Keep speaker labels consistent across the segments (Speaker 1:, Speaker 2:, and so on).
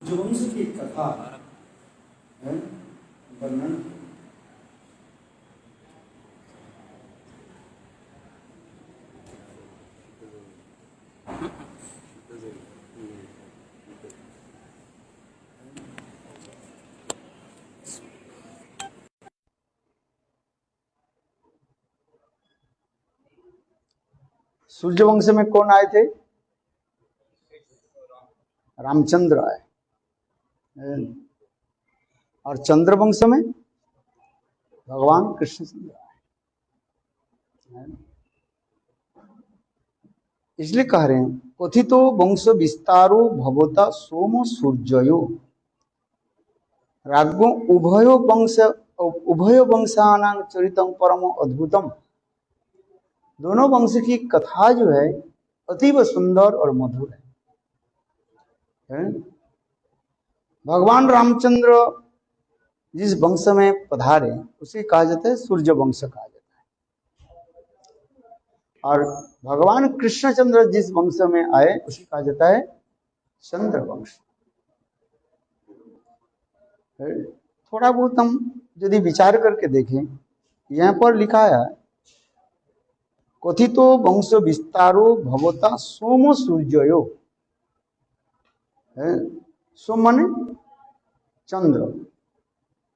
Speaker 1: सूर्यवंश की कथा है वर्णन। सूर्यवंश में कौन आए थे? रामचंद्र आए। और चंद्रवंश में भगवान कृष्णचंद्र आए। इसलिए कह रहे हैं कथितो वंश विस्तारो भवता सोम सूर्ययो राज्ञो उभयो वंशानां चरितम परम अद्भुतम। दोनों वंश की कथा जो है अतीब सुंदर और मधुर है। भगवान रामचंद्र जिस वंश में पधारे उसे कहा जाता है सूर्य वंश कहा जाता है, और भगवान कृष्णचंद्र जिस वंश में आए उसे कहा जाता है चंद्र वंश। थोड़ा बहुत हम यदि विचार करके देखें, यहाँ पर लिखा है कथितो वंश विस्तारो भवता सोम सूर्ययो। सोम माने चंद्र,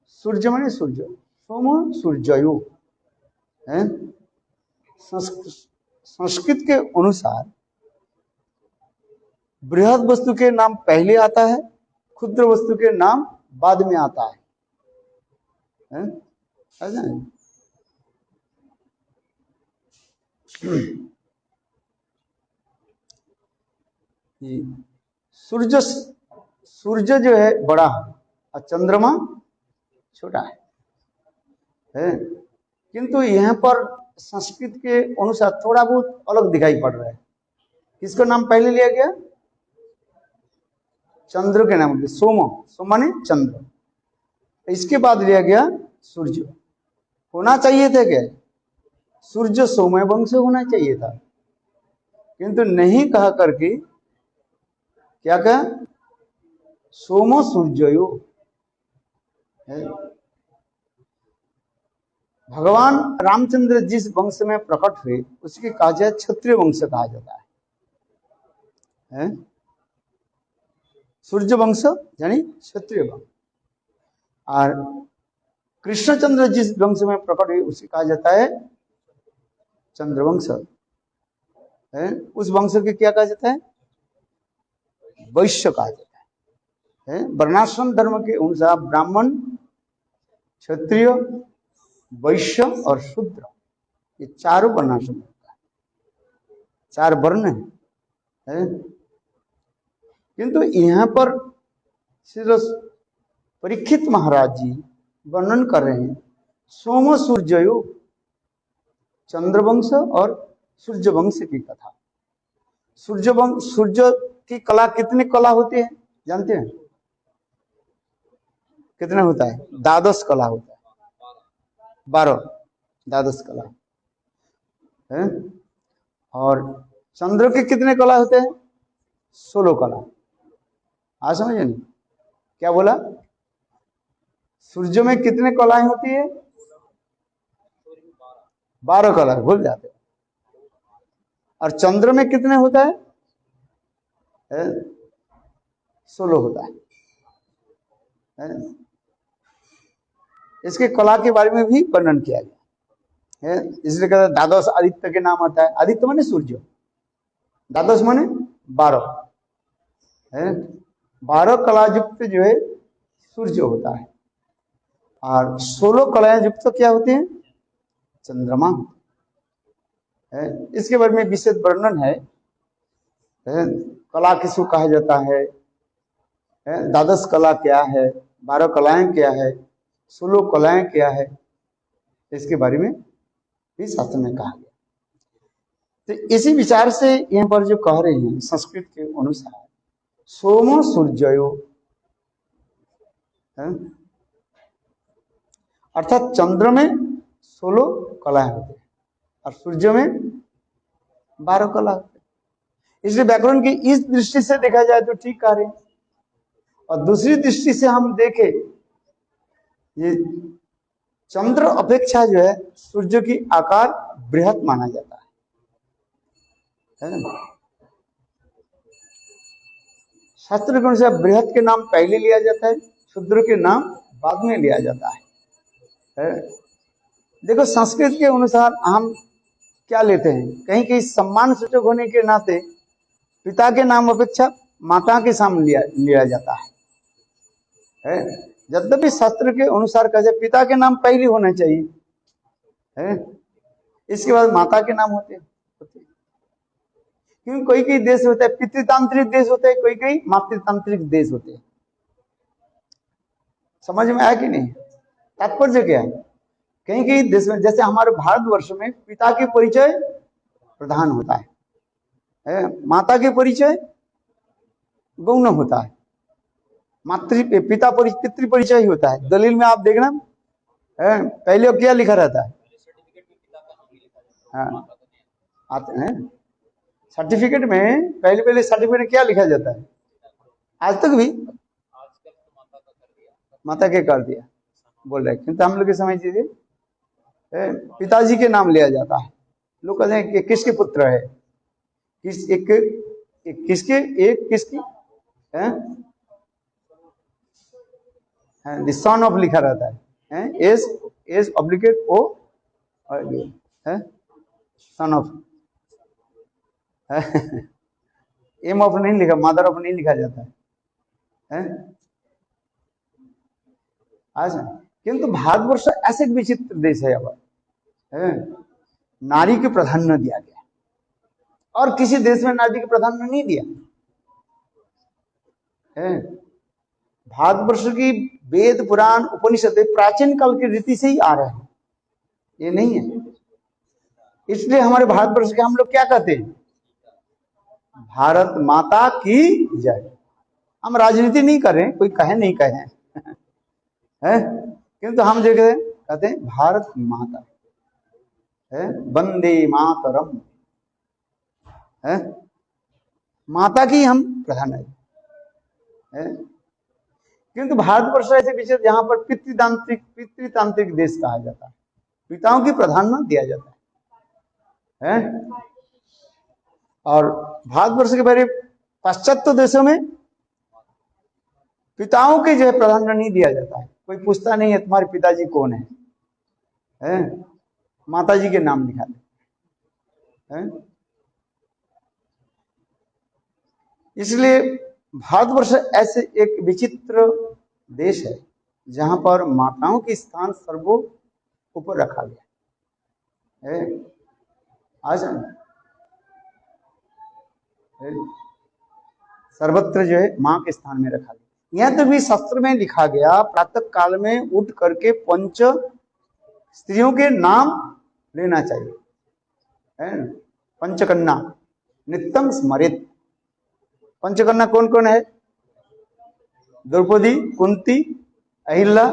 Speaker 1: सूर्य माने सूर्य, सोम सूर्ययो है। संस्कृत के अनुसार बृहद वस्तु के नाम पहले आता है, क्षुद्र वस्तु के नाम बाद में आता है। ऐसा है? सूर्य सूर्य जो है बड़ा है और चंद्रमा छोटा है। किंतु यहाँ पर संस्कृत के अनुसार थोड़ा बहुत अलग दिखाई पड़ रहा है। किसका नाम पहले लिया गया? चंद्र के नाम, सोम, सोम माने चंद्र। इसके बाद लिया गया सूर्य। होना चाहिए था क्या? सूर्य सोमय वंश होना चाहिए था, किंतु नहीं कहा करके क्या कहा? सोमो सूर्ययो है। भगवान रामचंद्र जिस वंश में प्रकट हुए उसके कहा जाए क्षत्रिय वंश कहा जाता है। सूर्य वंश यानी क्षत्रिय वंश। और कृष्णचंद्र जिस वंश में प्रकट हुए उसे कहा जाता है चंद्रवंश है। उस वंश के क्या कहा जाता है? वैश्य कहा जाता है। वर्णाश्रम धर्म के अनुसार ब्राह्मण, क्षत्रिय, वैश्य और शूद्र, ये चारों वर्णाश्रम होता है, चार वर्ण है। किंतु यहाँ पर श्री परीक्षित महाराज जी वर्णन कर रहे हैं सोम सूर्ययो, चंद्रवंश और सूर्यवंश की कथा। सूर्यवंश, सूर्य की कला कितनी कला होती है जानते हैं? कितना होता है? 12 कला होता है, 12 द्वादश कला है। और चंद्र के कितने कला होते हैं? 16 कला। आज समझे नहीं क्या बोला? सूर्य में कितने कलाएं होती है? 12 कला, भूल जाते हैं। और चंद्र में कितने होता है? 16 होता है। इसके कला के बारे में भी वर्णन किया गया है। इसलिए कहते हैं द्वादश आदित्य के नाम आता है। आदित्य माने सूर्य, द्वादश माने 12 है। 12 कला युक्त जो है सूर्य होता है, और 16 कलाएं युक्त क्या होते हैं? चंद्रमा है। इसके बारे में विशेष वर्णन है। कला किसको कहा जाता है, द्वादश कला क्या है, 12 कलाएं क्या है, 16 कलाएं क्या है, इसके बारे में भी शास्त्र में कहा गया। तो इसी विचार से यहाँ पर जो कह रहे हैं संस्कृत के अनुसार सोमो सूर्ययो, अर्थात चंद्र में 16 कलाएं होती है और सूर्य में 12 कला होती है। इसलिए व्याकरण की इस दृष्टि से देखा जाए तो ठीक कह रहे हैं। और दूसरी दृष्टि से हम देखें, ये चंद्र अपेक्षा जो है सूर्य की आकार बृहत माना जाता है ना। शास्त्र के अनुसार बृहत के नाम पहले लिया जाता है, क्षुद्र के नाम बाद में लिया जाता है। देखो संस्कृत के अनुसार हम क्या लेते हैं, कहीं कहीं सम्मान सूचक होने के नाते पिता के नाम अपेक्षा माता के सामने लिया जाता है। यद्यपि शास्त्र के अनुसार कहा जाए पिता के नाम पहले होना चाहिए है, इसके बाद माता के नाम होते हैं। क्योंकि कोई कोई देश होता है पितृतांत्रिक देश होता है, कोई कोई मातृतांत्रिक देश होते हैं। समझ में आया कि नहीं? तात्पर्य क्या है, कहीं कहीं देश में जैसे हमारे भारतवर्ष में पिता के परिचय प्रधान होता है, माता के परिचय गौण होता है, पितृ परिचय ही होता है। दलील में आप देखना पहले क्या लिखा रहता है, हाँ आते हैं सर्टिफिकेट में, पहले सर्टिफिकेट में क्या लिखा जाता है, आज तक भी माता के कर दिया बोल रहे, किंतु हम लोग के समझ लीजिए पिताजी के नाम लिया जाता है। लोग कहते हैं कि किसके पुत्र है, किसकी सन ऑफ लिखा रहता है, S oblique O son of M of नहीं लिखा, मदर ऑफ नहीं लिखा जाता है। अच्छा, किंतु भारतवर्ष ऐसे एक विचित्र देश है, अब नारी के प्राधान्य दिया गया और किसी देश में नारी के प्राधान्य नहीं दिया है। भारतवर्ष की वेद पुराण उपनिषद प्राचीन काल की रीति से ही आ रहे हैं, ये नहीं है। इसलिए हमारे भारतवर्ष के हम लोग क्या कहते हैं, भारत माता की जय। हम राजनीति नहीं कर रहे, कोई कहे नहीं कहे है, किंतु हम जो कहते हैं भारत माता है, वंदे मातरम है, माता की हम प्रधान है। किंतु भारतवर्ष ऐसे विषय जहां पर पितृतांत्रिक देश कहा जाता है, पिताओं की प्राधान्य दिया जाता है। और भारतवर्ष के बारे पाश्चात्य देशों में पिताओं के जो है प्राधान्य नहीं दिया जाता है, कोई पूछता नहीं है तुम्हारे पिताजी कौन है, माताजी के नाम लिखा दे। इसलिए भारतवर्ष ऐसे एक विचित्र देश है जहां पर माताओं की स्थान सर्वो ऊपर रखा गया है। आज सर्वत्र जो है मां के स्थान में रखा गया। यहां तक भी शास्त्र में लिखा गया, प्रातः काल में उठ करके 5 स्त्रियों के नाम लेना चाहिए, पंचकन्या नित्यं स्मरेत। पंचकन्या कौन कौन है, द्रौपदी, कुंती, अहिल्या,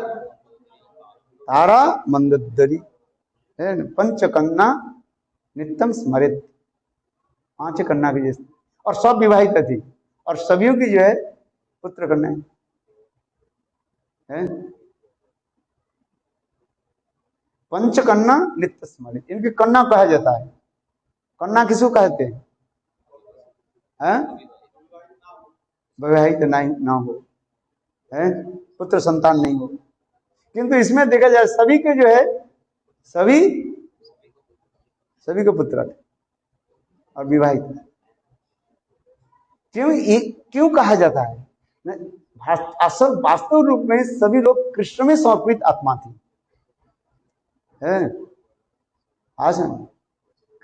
Speaker 1: तारा, मंदोदरी। पंचकन्या नित्यं स्मरेत, 5 कन्या की जैसे, और सब विवाहित थी और सभी की जो है पुत्र कन्या है। पंचकन्या नित्य स्मरित, इनकी कन्या कहा जाता है। कन्या किसको कहते हैं, विवाहित ना हो, पुत्र संतान नहीं हो। किंतु इसमें देखा जाए सभी के जो है सभी को पुत्र थे और विवाहित। क्यों कहा जाता है, असल वास्तव रूप में सभी लोग कृष्ण में समर्पित आत्मा थी, आज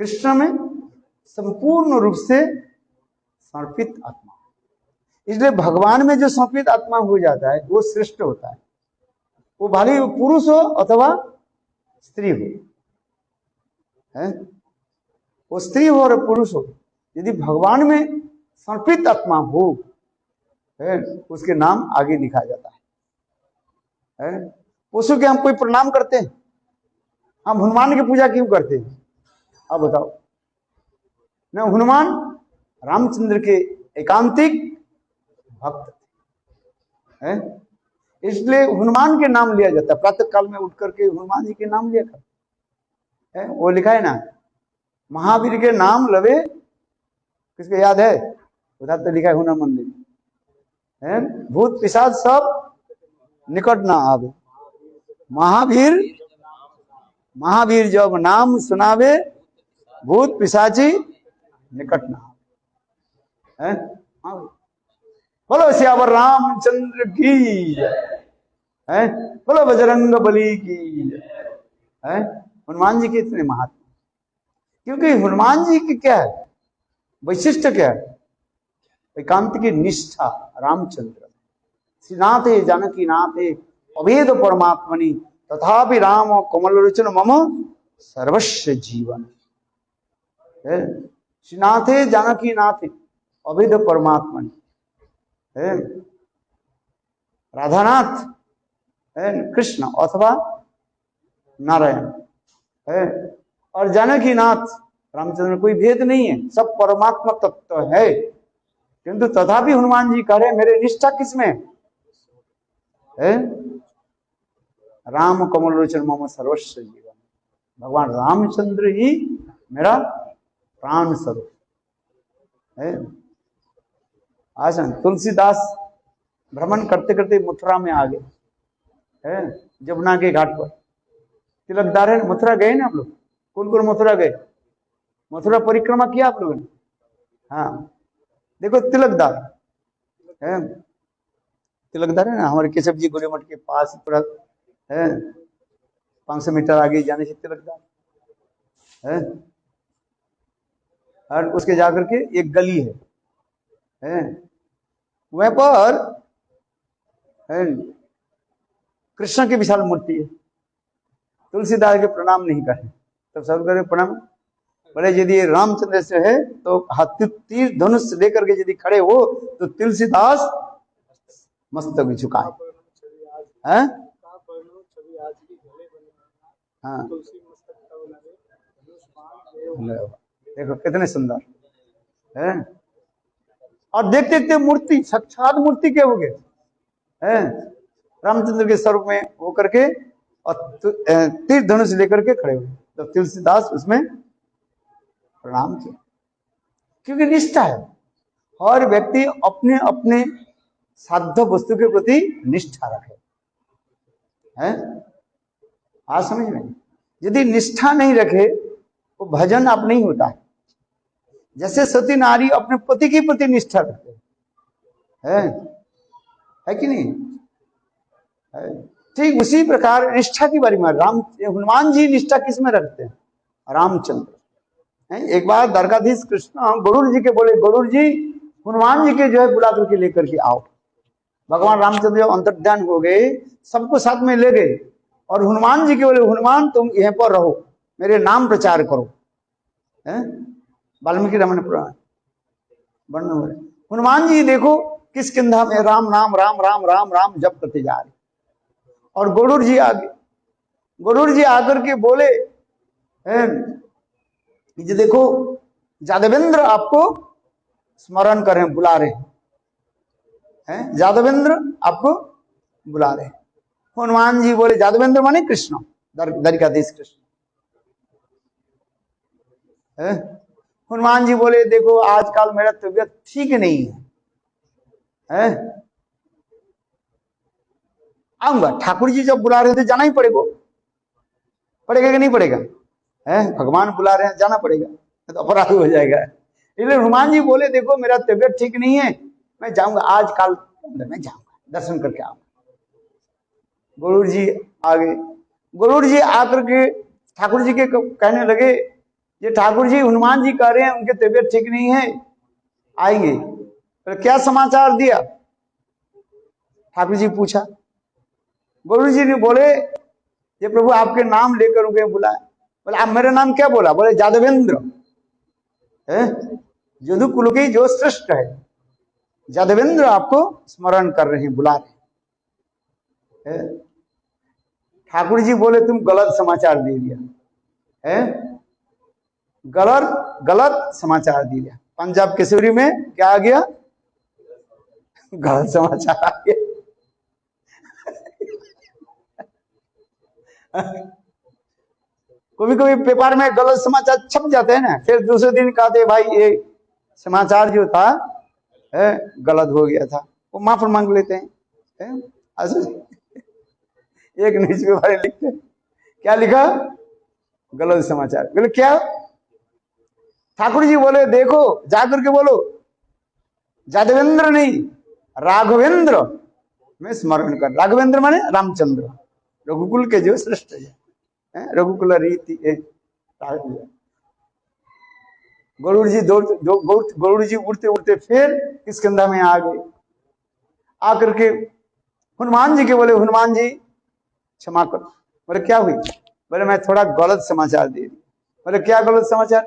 Speaker 1: कृष्ण में संपूर्ण रूप से समर्पित आत्मा। इसलिए भगवान में जो समर्पित आत्मा हो जाता है वो श्रेष्ठ होता है, वो भले ही पुरुष हो अथवा स्त्री हो, वो स्त्री हो और पुरुष हो, यदि भगवान में समर्पित आत्मा हो उसके नाम आगे लिखा जाता है। पशु के हम कोई प्रणाम करते हैं, हम हनुमान की पूजा क्यों करते हैं, अब बताओ। न हनुमान रामचंद्र के एकांतिक भक्त, है। इसलिए हनुमान के नाम लिया जाता है। प्रातः काल में उठ करके हनुमान जी के नाम लिया करते हैं। वो लिखा है ना, महावीर के नाम लवे, किसको याद है? उधर तो लिखा है हुना मंदिर है, भूत पिशाच सब निकट ना आवे। महावीर महावीर जब नाम सुनावे, भूत पिशाची निकट ना आवे। बोलो श्यावर रामचंद्र की है, बोलो बजरंग बली की है। हनुमान जी के इतने महात्मा, क्योंकि हनुमान जी की क्या है वैशिष्ट, क्या है? एकांत की निष्ठा। रामचंद्र श्रीनाथे जानकी नाथे अभेद परमात्मनि तथापि राम कमल लोचन मम सर्वस्व जीवन। श्रीनाथे जानकी नाथे अभेद परमात्मनि, राधानाथ कृष्ण अथवा नारायण है, और जानकी नाथ रामचंद्र में कोई भेद नहीं है, सब परमात्मा तत्व है। किंतु तथापि हनुमान जी कह रहे मेरे निष्ठा किसमें है? राम कमल लोचन मम सर्वस्व जीवन। भगवान रामचंद्र ही मेरा प्राण स्वरूप है। आज तुलसीदास भ्रमण करते करते मथुरा में आ गए है, जमुना के घाट पर तिलकदार है। मथुरा गए ना आप लोग? कौन कौन मथुरा गए? मथुरा परिक्रमा किया आप लोगों ने? हाँ, देखो तिलकदार है, तिलकदार है ना, हमारे केशव जी गोले मठ के पास पूरा है, 500 मीटर आगे जाने से तिलकदार है। और उसके जाकर के एक गली है वहां पर है कृष्ण की विशाल मूर्ति है। तुलसीदास के प्रणाम नहीं करे, तब सब करे प्रणाम। बोले यदि रामचंद्र से है तो हाथ तीर धनुष लेकर के यदि खड़े हो तो तुलसीदास मस्तक झुकाए। हैं? हाँ, देखो कितने सुंदर है। और देखते देखते मूर्ति, साक्षात मूर्ति के हो गए हैं, रामचंद्र के स्वरूप में हो करके, और तीर धनुष लेकर के खड़े हुए। तो तुलसीदास उसमें प्रणाम किया, क्योंकि निष्ठा है। हर व्यक्ति अपने अपने साध्य वस्तु के प्रति निष्ठा रखे हैं। आज समझ में, यदि निष्ठा नहीं रखे तो भजन आप नहीं होता है। जैसे सती नारी अपने पति के प्रति निष्ठा रखते है कि नहीं? ठीक उसी प्रकार निष्ठा की बारी में हनुमान जी निष्ठा किस में रखते हैं? रामचंद्र। एक बार द्वारकाधीश कृष्ण गरुड़ जी के बोले, गरुड़ जी हनुमान जी के जो है बुला करके लेकर के आओ। भगवान रामचंद्र अंतर्ध्यान हो गए, सबको साथ में ले गए, और हनुमान जी के बोले हनुमान तुम यहाँ पर रहो, मेरे नाम प्रचार करो। वाल्मीकि रामायण वर्णन हो रहे। हनुमान जी देखो किस किंधा में राम नाम राम राम राम राम जप करते जा रहे। और गरुड़ जी आगे, गरुड़ जी आकर के बोले ये देखो जादवेंद्र आपको स्मरण कर रहे हैं, बुला रहे हैं, जादवेंद्र आपको बुला रहे हैं। हनुमान जी बोले जादवेंद्र माने कृष्ण, द्वारकाधीश कृष्ण। हनुमान जी बोले देखो आजकल मेरा तबीयत ठीक नहीं है, आऊंगा। ठाकुर जी जब बुला रहे थे जाना ही पड़ेगा, पड़ेगा कि नहीं पड़ेगा? भगवान बुला रहे हैं, जाना पड़ेगा, तो अपराध हो जाएगा। इसलिए हनुमान जी बोले देखो मेरा तबीयत ठीक नहीं है, मैं जाऊंगा, आज कल मैं जाऊंगा, दर्शन करके आऊंगा। गरुड़ जी आ गए। गरुड़ जी आकर के ठाकुर जी के कहने लगे, ये ठाकुर जी हनुमान जी कह रहे हैं उनके तबीयत ठीक नहीं है, आएंगे। तो क्या समाचार दिया? ठाकुर जी पूछा। गरुड़ जी ने बोले ये प्रभु आपके नाम लेकर उनके बुलाए। बोले आप मेरा नाम क्या बोला? बोले जादवेंद्र, यदु कुल की जो श्रेष्ठ है, जादवेंद्र आपको स्मरण कर रहे हैं, बुला रहे हैं। ठाकुर जी बोले तुम गलत समाचार दे दिया, गलत समाचार दिया। पंजाब केसरी में क्या आ गया? गलत समाचार आ गया। कभी कभी पेपर में गलत समाचार छप जाते हैं ना, फिर दूसरे दिन कहते भाई ये समाचार जो था गलत हो गया था, वो माफी मांग लेते हैं। एक न्यूज पेपर लिखते हैं, क्या लिखा? गलत समाचार। बोले क्या? ठाकुर जी बोले देखो जाकर के बोलो जादवेंद्र नहीं राघवेंद्र में स्मरण कर। राघवेंद्र माने रामचंद्र, रघुकुल के जो श्रेष्ठ है, रघुकुल रीति। गरुड़ जी गरुड़ जी उड़ते उड़ते फिर किष्किंधा में आ गए। आकर के हनुमान जी के बोले हनुमान जी क्षमा करो। बोले क्या हुई? बोले मैं थोड़ा गलत समाचार दे दी। बोले क्या गलत समाचार?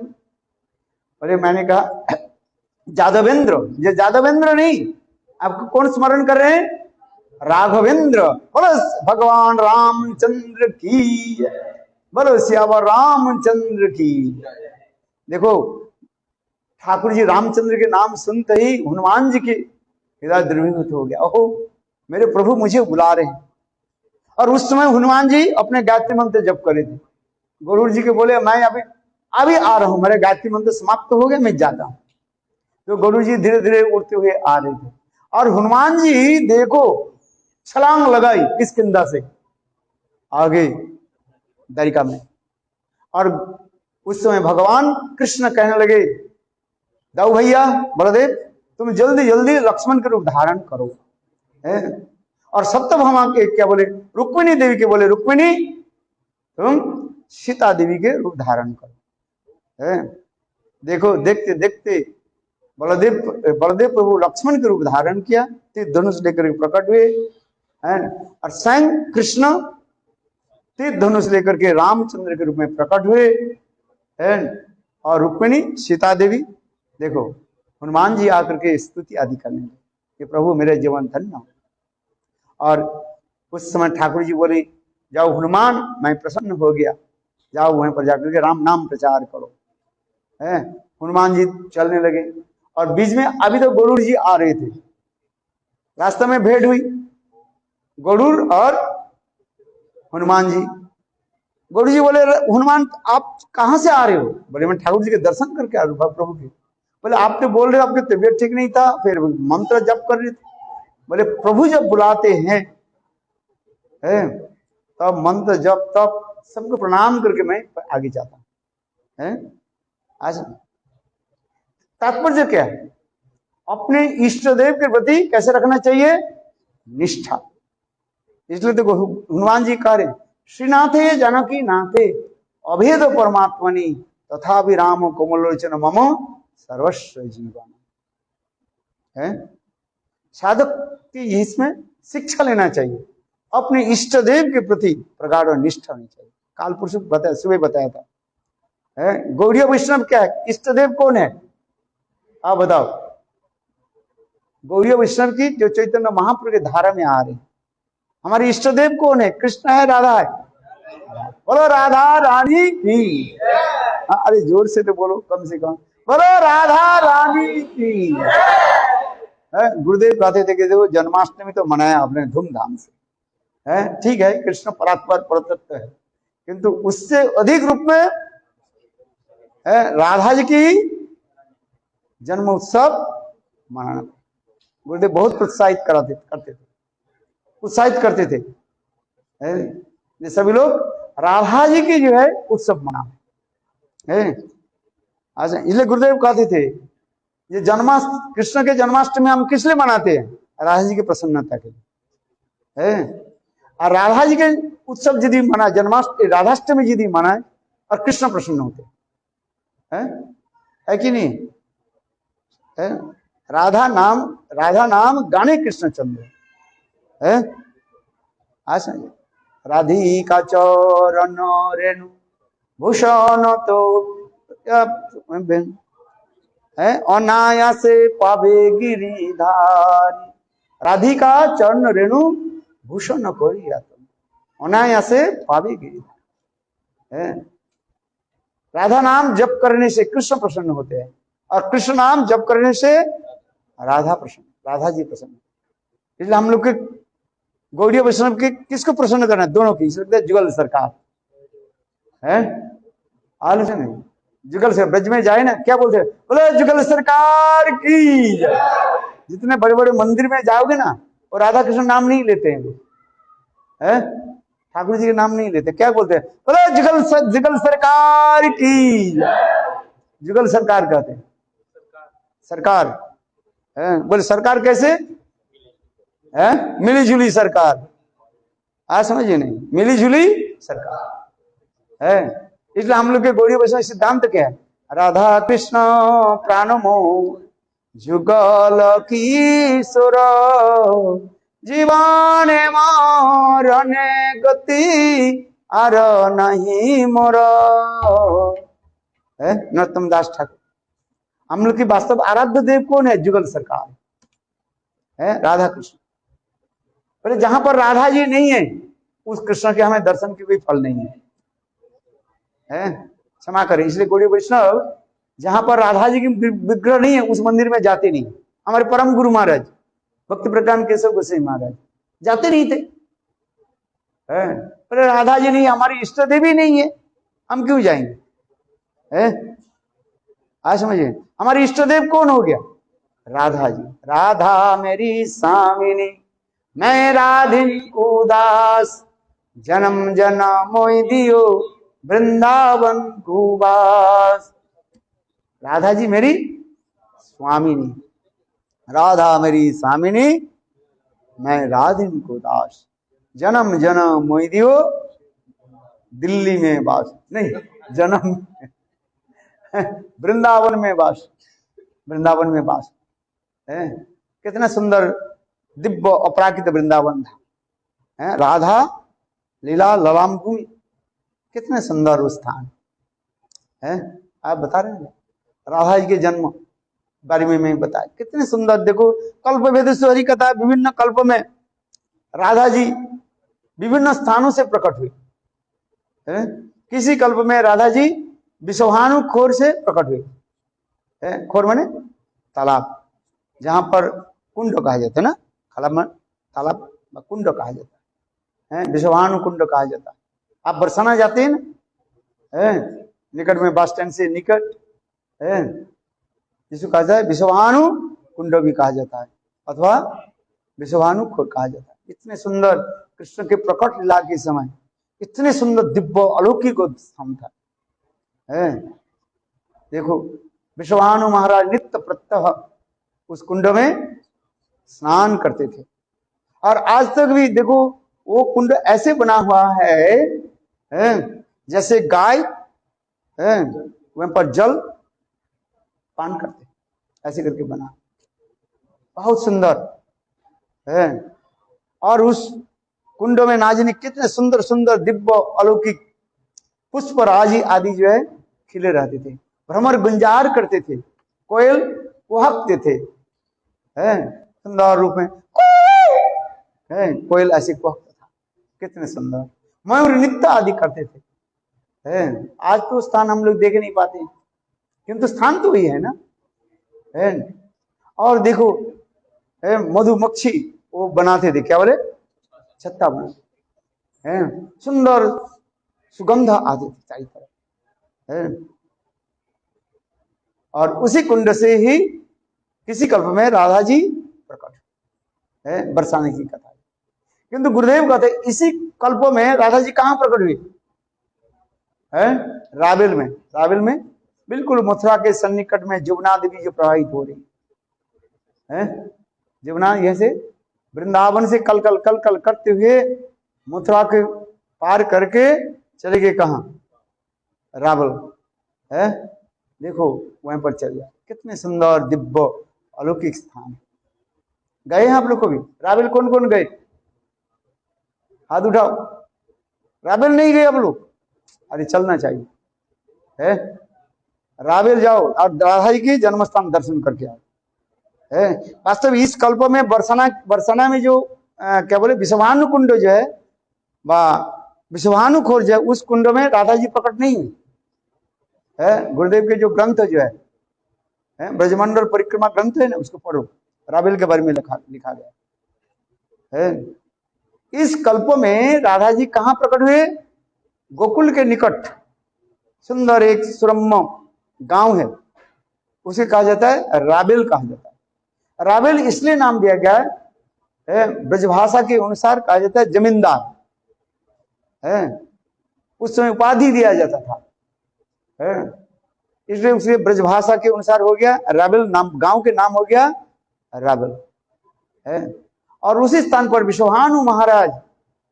Speaker 1: बोले मैंने कहा जादवेंद्र, ये जादवेंद्र नहीं, आपको कौन स्मरण कर रहे हैं? राघवेंद्र। बोलो भगवान रामचंद्र की, बोलो सियावर रामचंद्र की। देखो ठाकुर जी रामचंद्र के नाम सुनते ही हनुमान जी के हृदय द्रवीभूत हो गया। ओहो मेरे प्रभु मुझे बुला रहे हैं। और उस समय हनुमान जी अपने गायत्री मंत्र जप करे थे। गरुड़ जी के बोले मैं अभी आ रहा हूं, मेरे गायत्री मंत्र समाप्त हो गया, मैं जाता हूं। तो गरुड़ जी धीरे धीरे उड़ते हुए आ रहे थे और हनुमान जी देखो छलांग लगाई किष्किंधा से आगे द्वारिका में। और उस समय भगवान कृष्ण कहने लगे दाऊ भैया बलदेव तुम जल्दी जल्दी लक्ष्मण के रूप धारण करो। और सप्तभामा के क्या बोले? रुक्मिणी देवी के बोले रुक्मिणी तुम सीता देवी के रूप धारण करो। देखो देखते देखते बलदेव प्रभु लक्ष्मण के रूप धारण किया, तीर धनुष लेकर प्रकट हुए। और स्वयं कृष्ण तीर धनुष लेकर के रामचंद्र के रूप में प्रकट हुए। और रुक्मिणी सीता देवी। देखो हनुमान जी आकर के स्तुति आदि करने लगे कि प्रभु मेरे जीवन धन्य हो। और उस समय ठाकुर जी बोले जाओ हनुमान मैं प्रसन्न हो गया, जाओ वहीं पर जाकर के राम नाम प्रचार करो। हनुमान जी चलने लगे और बीच में अभी तो गरुड़ जी आ रहे थे। रास्ते में भेंट हुई गरुड़ और हनुमान जी। गरुड़ जी बोले हनुमान आप कहां से आ रहे हो? बोले मैं ठाकुर जी के दर्शन करके आ रहा हूं प्रभु के। बोले आपने बोल रहे हो आपकी तबीयत ठीक नहीं था, फिर मंत्र जप कर रहे थे। बोले प्रभु जब बुलाते हैं तब मंत्र जप तब सबको प्रणाम करके मैं आगे जाता हूं। आज तात्पर्य क्या है? अपने इष्ट देव के प्रति कैसे रखना चाहिए? निष्ठा। इसलिए तो हनुमान जी कह रहे श्रीनाथे जानकी नाथे अभेद परमात्मनि तथा राम कोमलोचन मम सर्वस्व जीवन। साधक की इसमें शिक्षा लेना चाहिए, अपने इष्ट देव के प्रति प्रगाढ़ निष्ठा होनी चाहिए। काल पुरुष बताया, सुबह बताया था। गौड़ीय वैष्णव क्या है? इष्ट देव कौन है? आप बताओ। गौड़ीय वैष्णव की जो चैतन्य महाप्रभु के धारा में आ रहे हैं, हमारे इष्ट देव कौन है? कृष्ण है, राधा है? बोलो राधा रानी की। अरे जोर से तो बोलो कम से कम, बोलो राधा रानी की। गुरुदेव कहते थे कि देखो जन्माष्टमी तो मनाया आपने धूमधाम से, ठीक है, कृष्ण परात्पर परतत्व है, किंतु उससे अधिक रूप में राधा जी की जन्म उत्सव मनाना गुरुदेव बहुत प्रोत्साहित करते थे, उत्साहित करते थे। ये सभी लोग राधा जी की जो है उत्सव मनाए। अच्छा, इसलिए गुरुदेव कहते थे ये कृष्ण के जन्माष्टमी हम किस लिए मनाते हैं? राधा जी की प्रसन्नता के लिए। और राधा जी के उत्सव यदि मनाए, जन्माष्टमी राधाष्टमी यदि मनाए और कृष्ण प्रसन्न होते है कि नहीं? राधा नाम गाने कृष्ण चंद्र। अच्छा, राधिका चरण रेणु भूषण तो अनायासे पावे गिरिधारी। राधिका चरण रेणु भूषण करिया तुम अनायासे पावे गिरिधारी। राधा नाम जप करने से कृष्ण प्रसन्न होते हैं और कृष्ण नाम जप करने से राधा जी प्रसन्न। इसलिए हम लोग के गौड़ीय वैष्णव के किसको प्रसन्न करना है? दोनों की। जुगल सरकार है, आलोचना नहीं। जुगल से ब्रज में जाए ना, क्या बोलते हैं, बोले जुगल सरकार की। जितने बड़े बड़े मंदिर में जाओगे ना, और राधा कृष्ण नाम नहीं लेते हैं, ठाकुर जी के नाम नहीं लेते, क्या बोलते हैं, बोले जुगल सरकार की। जुगल सरकार कहते हैं, सरकार है। बोले सरकार कैसे है, मिली जुली सरकार। आज समझिए नहीं, मिली जुली सरकार है। इसलिए हम लोग के गौड़ीय वैष्णव सिद्धांत क्या है, राधा कृष्ण प्राणमो जुगल किशोर जीवाने मारने गति आर नहीं मोर, है नरोत्तम दास ठाकुर। हम लोग की वास्तव आराध्य देव कौन है, जुगल सरकार है, राधा कृष्ण। पर जहां पर राधा जी नहीं है, उस कृष्ण के हमें दर्शन की कोई फल नहीं है, क्षमा करें। इसलिए गौड़ीय वैष्णव जहां पर राधा जी की विग्रह नहीं है, उस मंदिर में जाते नहीं। हमारे परम गुरु महाराज भक्ति प्रकांड केशव गोसाई महाराज जाते नहीं थे, पर राधा जी नहीं, हमारी इष्ट देवी नहीं है, हम क्यों जाएंगे, आज समझिए। हमारी इष्ट देव कौन हो गया, राधा जी। राधा मेरी स्वामिनी मैं राधिन को दास, जन्म जन्म मोहि दियो वृंदावन को वास। राधा जी मेरी स्वामिनी, राधा मेरी स्वामिनी मैं राधिन को दास, जन्म जन्म मोहि दियो दिल्ली में वास, नहीं जन्म वृंदावन में वास, वृंदावन में वास है। कितना सुंदर दिव्य अपराकित वृंदावन था, है राधा लीला ललाम भूमि, कितने सुंदर स्थान है। आप बता रहे हैं राधा जी के जन्म बारे में मैं बताया, कितने सुंदर। देखो कल्प वेदेश्वरी कथा, विभिन्न कल्प में राधा जी विभिन्न स्थानों से प्रकट हुए, है? किसी कल्प में राधा जी विषवाणु खोर से प्रकट हुए, है? खोर माने तालाब, जहां पर कुंड कहा जाता है ना, तालाब कुंड कहा जाता है, विषवाणु कुंड कहा जाता है। आप बरसाना जाते हैं ना, निकट में बस स्टैंड से निकट है, जिसको कहा जाता है विषवाणु कुंड भी कहा जाता है, अथवा विषवाणु खोर कहा जाता है। इतने सुंदर कृष्ण के प्रकट लीला के समय इतने सुंदर दिव्य अलौकिक स्थान था, है। देखो विषवाणु महाराज नित्य प्रत्यह उस कुंड में स्नान करते थे, और आज तक भी देखो वो कुंड ऐसे बना हुआ है जैसे गाय वहां पर जल पान करते, ऐसे करके बना, बहुत सुंदर है। और उस कुंड में ना जाने कितने सुंदर सुंदर दिव्य अलौकिक पुष्प राजी आदि जो है खिले रहते थे, भ्रमर गुंजार करते थे, कोयल कुहकते थे, सुंदर रूप में कोयल ऐसे कुहकता था, कितने सुंदर। मयूर नृत्य आदि करते थे, आज तो स्थान हम लोग देख नहीं पाते, किंतु स्थान तो वही है ना, और देखो मधुमक्खी वो बनाते थे, क्या बोले, छत्ता बना, सुंदर सुगंध आती थी चारों तरफ, और उसी कुंड से ही किसी कल्प में राधा जी प्रकट है, बरसाने की कथा। किंतु गुरुदेव कहते इसी कल्प में राधा जी कहां प्रकट हुई है, रावेल में। रावेल में बिल्कुल मथुरा के सन्निकट में जमुना देवी जो प्रवाहित हो रही है, जमुना यह से वृंदावन से कल कल कल कल करते हुए मथुरा के पार करके चले गए कहा, रावल है। देखो वहां पर चल गया, कितने सुंदर दिव्य अलौकिक स्थान। गए हैं आप लोग को भी रावेल? कौन कौन गए, हाथ उठाओ। रावेल नहीं गए आप लोग? अरे चलना चाहिए, है रावेल जाओ और राधा जी की जन्म स्थान दर्शन करके आओ, है। वास्तव इस कल्प में बरसाना में जो क्या बोले विषवाणु कुंड जो है, विषवाणु खोर जो है, उस कुंड में राधा जी प्रकट नहीं हुई है। गुरुदेव के जो ग्रंथ जो है ब्रजमंडल परिक्रमा ग्रंथ है ना, उसको पढ़ो, रावेल के बारे में लिखा गया है। इस कल्प में राधा जी कहां प्रकट हुए? गोकुल के निकट सुंदर एक सुरम्य गांव है, उसे कहा जाता है राबेल कहा जाता है। राबेल इसलिए नाम दिया गया है, ब्रजभाषा के अनुसार कहा जाता है जमींदार है, उस समय उपाधि दिया जाता था है, इसलिए उसे ब्रजभाषा के अनुसार हो गया राबेल, नाम गांव के नाम हो गया राबेल है। और उसी स्थान पर विश्वभानु महाराज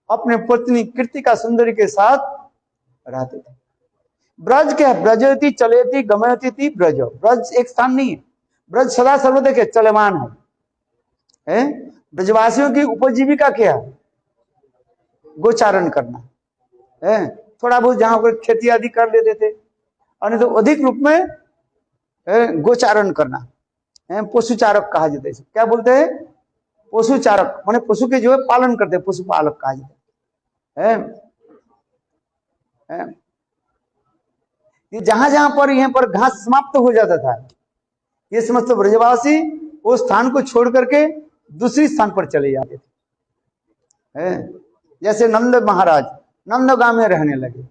Speaker 1: अपने पत्नी कृतिका सुंदरी के साथ रहते थे। ब्रज क्या है? ब्रजती चलेती गमयती थी ब्रज। ब्रज एक स्थान नहीं है, ब्रज सदा सर्वदा के चलमान है। ब्रजवासियों की उपजीविका क्या है? गोचारण करना है, थोड़ा बहुत जहां पर खेती आदि कर लेते थे, और नहीं तो अधिक रूप में गोचारण करना है। पशुचारक कहा जाता है, क्या बोलते हैं? पशुचारक, माने पशु के जो है पालन करते हैं, पशुपालक कहा जाता है। ये जहां जहां पर यहाँ पर घास समाप्त हो जाता था, ये समस्त ब्रजवासी उस स्थान को छोड़ करके दूसरी स्थान पर चले जाते थे। जैसे नंद महाराज नंदगांव में रहने लगे,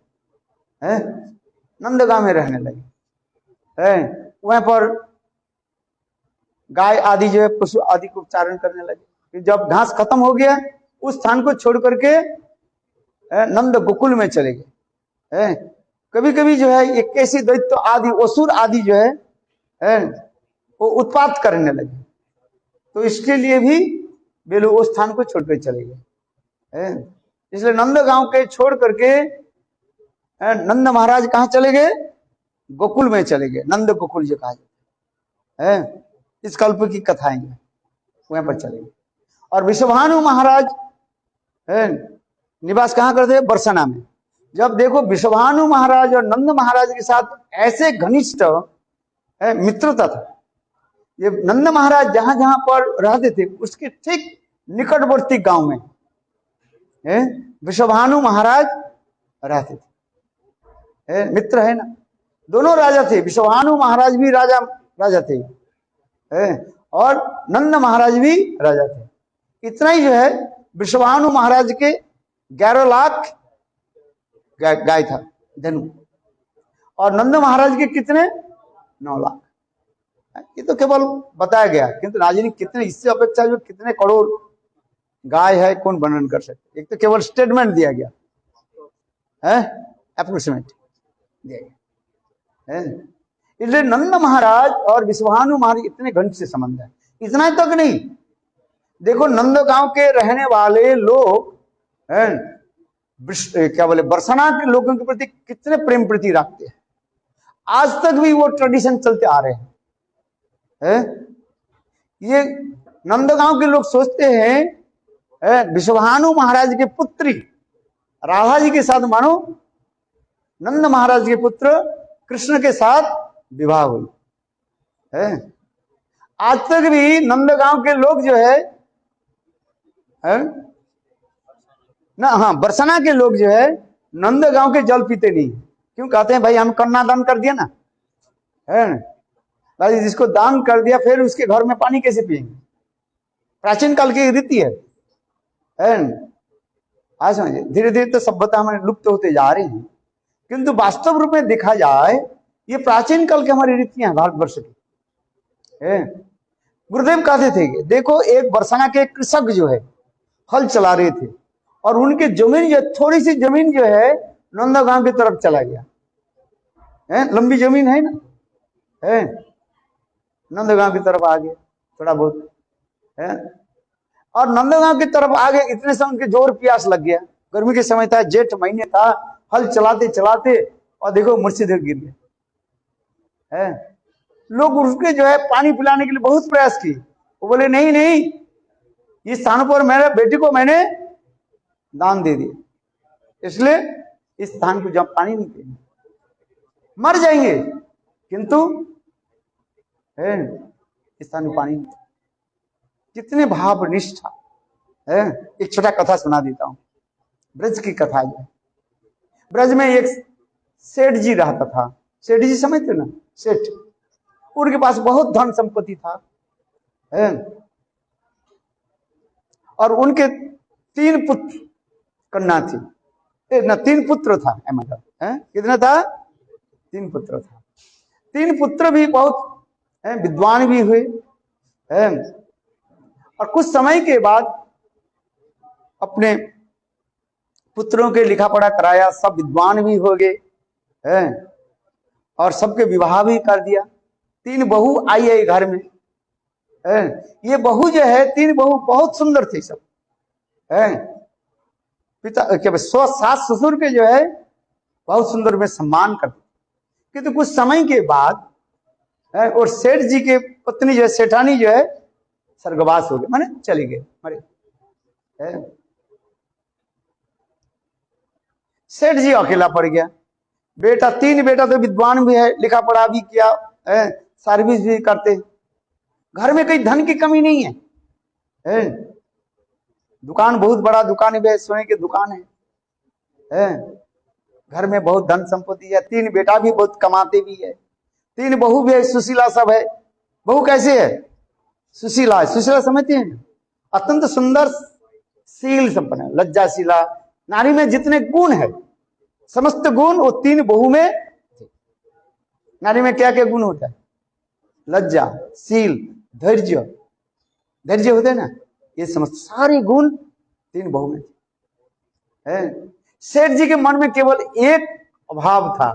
Speaker 1: नंदगांव में रहने लगे, वहां पर गाय आदि जो है पशु आदि को चारण करने लगे। जब घास खत्म हो गया, उस स्थान को छोड़ करके नंद गोकुल में चले गए। कभी कभी जो है ये कैसी दैत्य आदि असुर आदि जो है वो उत्पात करने लगे, तो इसके लिए भी वे लोग उस स्थान को छोड़कर चले गए। इसलिए नंद गांव के छोड़ करके नंद महाराज कहाँ चले गए? गोकुल में चले गए, नंद गोकुल जो कहा जाता है। इस कल्प की कथाएं वहां पर चले गए। और विश्वभानु महाराज निवास कहाँ करते हैं? बरसना में। जब देखो विश्वभानु महाराज और नंद महाराज के साथ ऐसे घनिष्ठ मित्रता था, ये नंद महाराज जहां जहां पर रहते थे उसके ठीक निकटवर्ती गांव में विश्वभानु महाराज रहते थे। मित्र है ना, दोनों राजा थे, विश्वभानु महाराज भी राजा थे और नंद महाराज भी राजा थे। इतना ही जो है विश्वभानु महाराज के 11 लाख गाय था धनु, और नंद महाराज के कितने? 9 लाख। ये तो केवल बताया गया, किंतु राजनीति कितने, इससे अपेक्षा जो कितने करोड़ गाय है कौन वर्णन कर सकते? एक तो केवल स्टेटमेंट दिया गया है, अप्रोक्सीमेट दिया गया है। इसलिए नंद महाराज और विश्वभानु महाराज इतने घनिष्ठ संबंध है। इतना तक नहीं, देखो नंद गांव के रहने वाले लोग क्या बोले बरसना के लोगों के प्रति कितने प्रेम प्रीति रखते हैं। आज तक भी वो ट्रेडिशन चलते आ रहे हैं। ये नंदगांव के लोग सोचते हैं विश्वभानु महाराज के पुत्री राधा जी के साथ मानो नंद महाराज के पुत्र कृष्ण के साथ विवाह हुई है। आज तक भी नंदगांव के लोग जो है ना, हाँ, बरसना के लोग जो है नंदगांव के जल पीते नहीं। क्यों? कहते हैं भाई हम कन्यादान कर दिया ना, है भाई, जिसको दान कर दिया फिर उसके घर में पानी कैसे पिएंगे? प्राचीन काल की रीति है। आज समझिए धीरे धीरे तो सभ्यता हमारी लुप्त होते जा रही है, किंतु वास्तव रूप में देखा जाए ये प्राचीन काल की हमारी रीतियां भारतवर्ष की। गुरुदेव कहते थे देखो एक बरसना के कृषक जो है हल चला रहे थे और उनकी जमीन जो थोड़ी सी जमीन जो है नंदगांव की तरफ चला गया लंबी जमीन है ना, नंदगांव की तरफ आ गए थोड़ा बहुत है, और नंदगांव की तरफ आ गए। इतने से उनके जोर प्यास लग गया, गर्मी के समय था, जेठ महीने था, हल चलाते चलाते और देखो मूर्छित गिर गए। लोग उसके जो है पानी पिलाने के लिए बहुत प्रयास किए। वो बोले नहीं नहीं, इस स्थान पर मेरे बेटी को मैंने दान दे दिया, इसलिए इस स्थान को जब पानी नहीं पिएंगे मर जाएंगे, किंतु इस स्थान में पानी नहीं। कितने भाव निष्ठा है। एक छोटा कथा सुना देता हूं, ब्रज की कथा है। ब्रज में एक सेठ जी रहता था। सेठ जी समझते ना, सेठ, उनके पास बहुत धन संपत्ति था और उनके 3 पुत्र कन्या थी ना, 3 पुत्र था मतलब कितना था? 3 पुत्र था। 3 पुत्र भी बहुत विद्वान भी हुए हैं, और कुछ समय के बाद अपने पुत्रों के लिखा पढ़ा कराया, सब विद्वान भी हो गए हैं, और सबके विवाह भी कर दिया। 3 बहू आई है घर में है। ये बहू जो है, 3 बहू बहुत सुंदर थी सब है। पिता क्या सास ससुर के जो है बहुत सुंदर में सम्मान करते, किंतु कुछ समय के बाद है, और सेठ जी के पत्नी जो है, सेठानी जो है, स्वर्गवास हो गए, माने चले गए, मरे है। सेठ जी अकेला पड़ गया। बेटा 3 बेटा तो विद्वान भी है, लिखा पढ़ा भी किया है, सर्विस भी करते, घर में कहीं धन की कमी नहीं है। दुकान बहुत बड़ा दुकान है, सोने की दुकान है। घर में बहुत धन संपत्ति है, 3 बेटा भी बहुत कमाते भी है, 3 बहू भी है, सुशीला सब है। बहू कैसे है? सुशीला। सुशीला समझते हैं? अत्यंत सुंदर, शील संपन्न है, लज्जाशीला। नारी में जितने गुण है, समस्त गुण वो 3 बहू में। नारी में क्या क्या गुण होता है? लज्जा, शील, धैर्य। धैर्य होते हैं ना, ये समस्त सारे गुण 3 बहू में है। सेठ जी के मन में केवल एक अभाव था।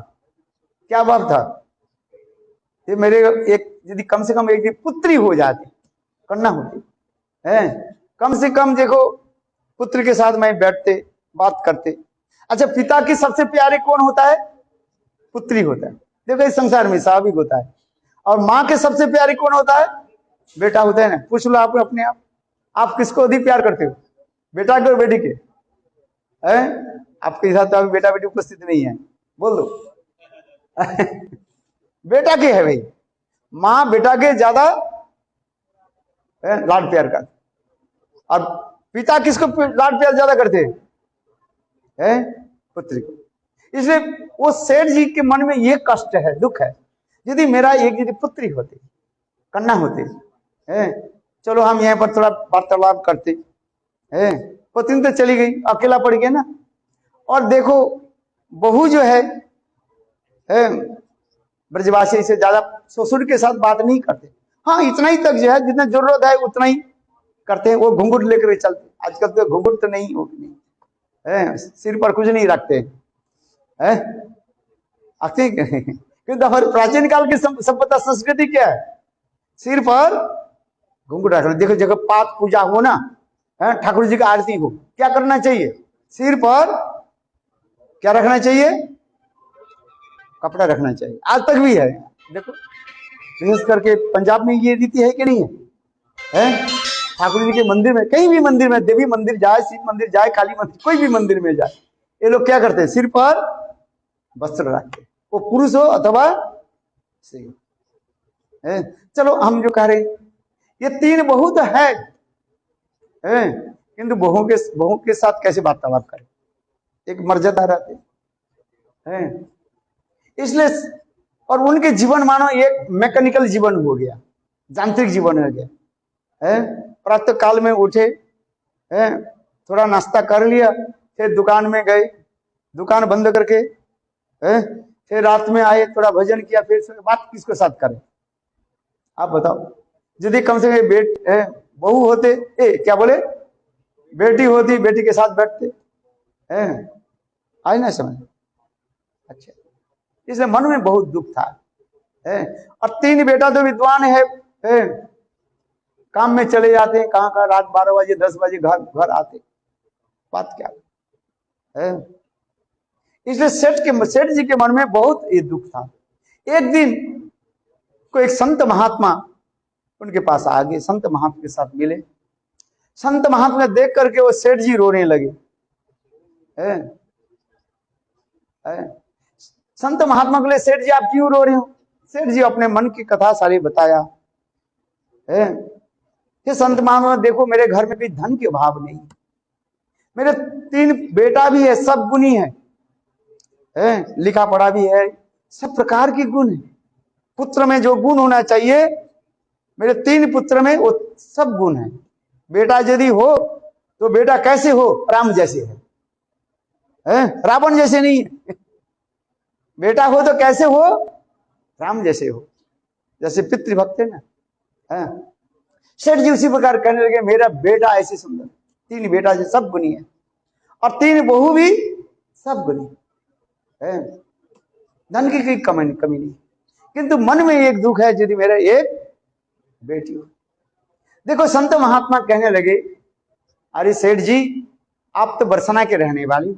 Speaker 1: क्या अभाव था? ये मेरे एक यदि कम से कम एक पुत्री हो जाती, कन्या होती है, कम से कम देखो पुत्र के साथ मैं बैठते, बात करते। अच्छा, पिता की सबसे प्यारे कौन होता है? पुत्री होता है। देखो इस संसार में स्वाभाविक होता है। और माँ के सबसे प्यारे कौन होता है? बेटा होता है ना। पूछ लो आप अपने आप किसको अधिक प्यार करते हो, बेटा के और बेटी के? आपके साथ तो अभी बेटा बेटी उपस्थित नहीं है, बोल दो। बेटा के है भाई। माँ बेटा के ज्यादा लाड प्यार करते, और पिता किसको लाड प्यार ज्यादा करते हैं? पुत्री को। इसलिए वो सेठ जी के मन में ये कष्ट है, दुख है, यदि मेरा एक यदि पुत्री होती, कन्या होती है, चलो हम यहाँ पर थोड़ा वार्तालाप करते है। पत्नी तो चली गई, अकेला पड़ गया ना। और देखो बहू जो है ब्रजवासी से ज्यादा ससुर के साथ बात नहीं करते। हाँ, इतना ही तक जो है, जितना जरूरत है उतना ही करते हैं। वो घुंघट लेकर चलते। आजकल तो घुंघट तो नहीं होगी, सिर पर कुछ नहीं रखते हैं। क्योंकि हमारे प्राचीन काल की सभ्यता संस्कृति क्या है? सिर पर घुंघट रखना। देखो जगह पाठ पूजा हो ना, ठाकुर जी का आरती हो, क्या करना चाहिए? सिर पर क्या रखना चाहिए? कपड़ा रखना चाहिए। आज तक भी है। देखो विशेष करके पंजाब में ये रीति है कि नहीं है? ठाकुर जी के मंदिर में, कहीं भी मंदिर में, देवी मंदिर जाए, शिव मंदिर जाए, काली मंदिर, कोई भी मंदिर में जाए, ये लोग क्या करते हैं? सिर पर वस्त्र रखते, वो पुरुष हो अथवा स्त्री। चलो हम जो कह रहे हैं, ये 3 बहू तो है, किंतु बहू के साथ कैसे वार्तालाप करें? एक मर्यादा रहती है। इसलिए और उनके जीवन मानो एक मैकेनिकल जीवन हो गया, यांत्रिक जीवन हो गया। प्रातः काल में उठे, थोड़ा नाश्ता कर लिया, फिर दुकान में गए, दुकान बंद करके, फिर रात में आए, थोड़ा भजन किया, फिर बात किसके साथ करें? आप बताओ। यदि कम से कम बहू होते, क्या बोले, बेटी होती, बेटी के साथ बैठते, आई ना समझ? अच्छा, इसलिए मन में बहुत दुख था। और 3 बेटा तो विद्वान है, काम में चले जाते हैं, कहाँ का रात 12 बजे 10 बजे घर आते, बात क्या है? इसलिए सेठ जी के मन में बहुत ये दुख था। एक दिन को एक संत महात्मा उनके पास आ गए, संत महात्मा के साथ मिले। संत महात्मा देख करके वो सेठ जी रोने लगे। संत महात्मा के लिए, सेठ जी आप क्यों रो रहे हो? सेठ जी अपने मन की कथा सारी बताया। ये संत महात्मा, देखो मेरे घर में भी धन के अभाव नहीं, मेरे 3 बेटा भी है, सब गुणी है, लिखा पढ़ा भी है, सब प्रकार के गुण है। पुत्र में जो गुण होना चाहिए, मेरे 3 पुत्र में वो सब गुण है। बेटा यदि हो तो बेटा कैसे हो? राम जैसे है, रावण जैसे नहीं है। बेटा हो तो कैसे हो, राम जैसे हो, जैसे पितृभक्त है ना। सेठ जी उसी प्रकार कहने लगे मेरा बेटा ऐसे सुंदर, 3 बेटा जो सब गुणी है, और 3 बहू भी सब गुणी है, धन की कोई कमी नहीं, किंतु मन में एक दुख है यदि मेरा एक बेटी हो। देखो संत महात्मा कहने लगे अरे सेठ जी आप तो बरसना के रहने वाली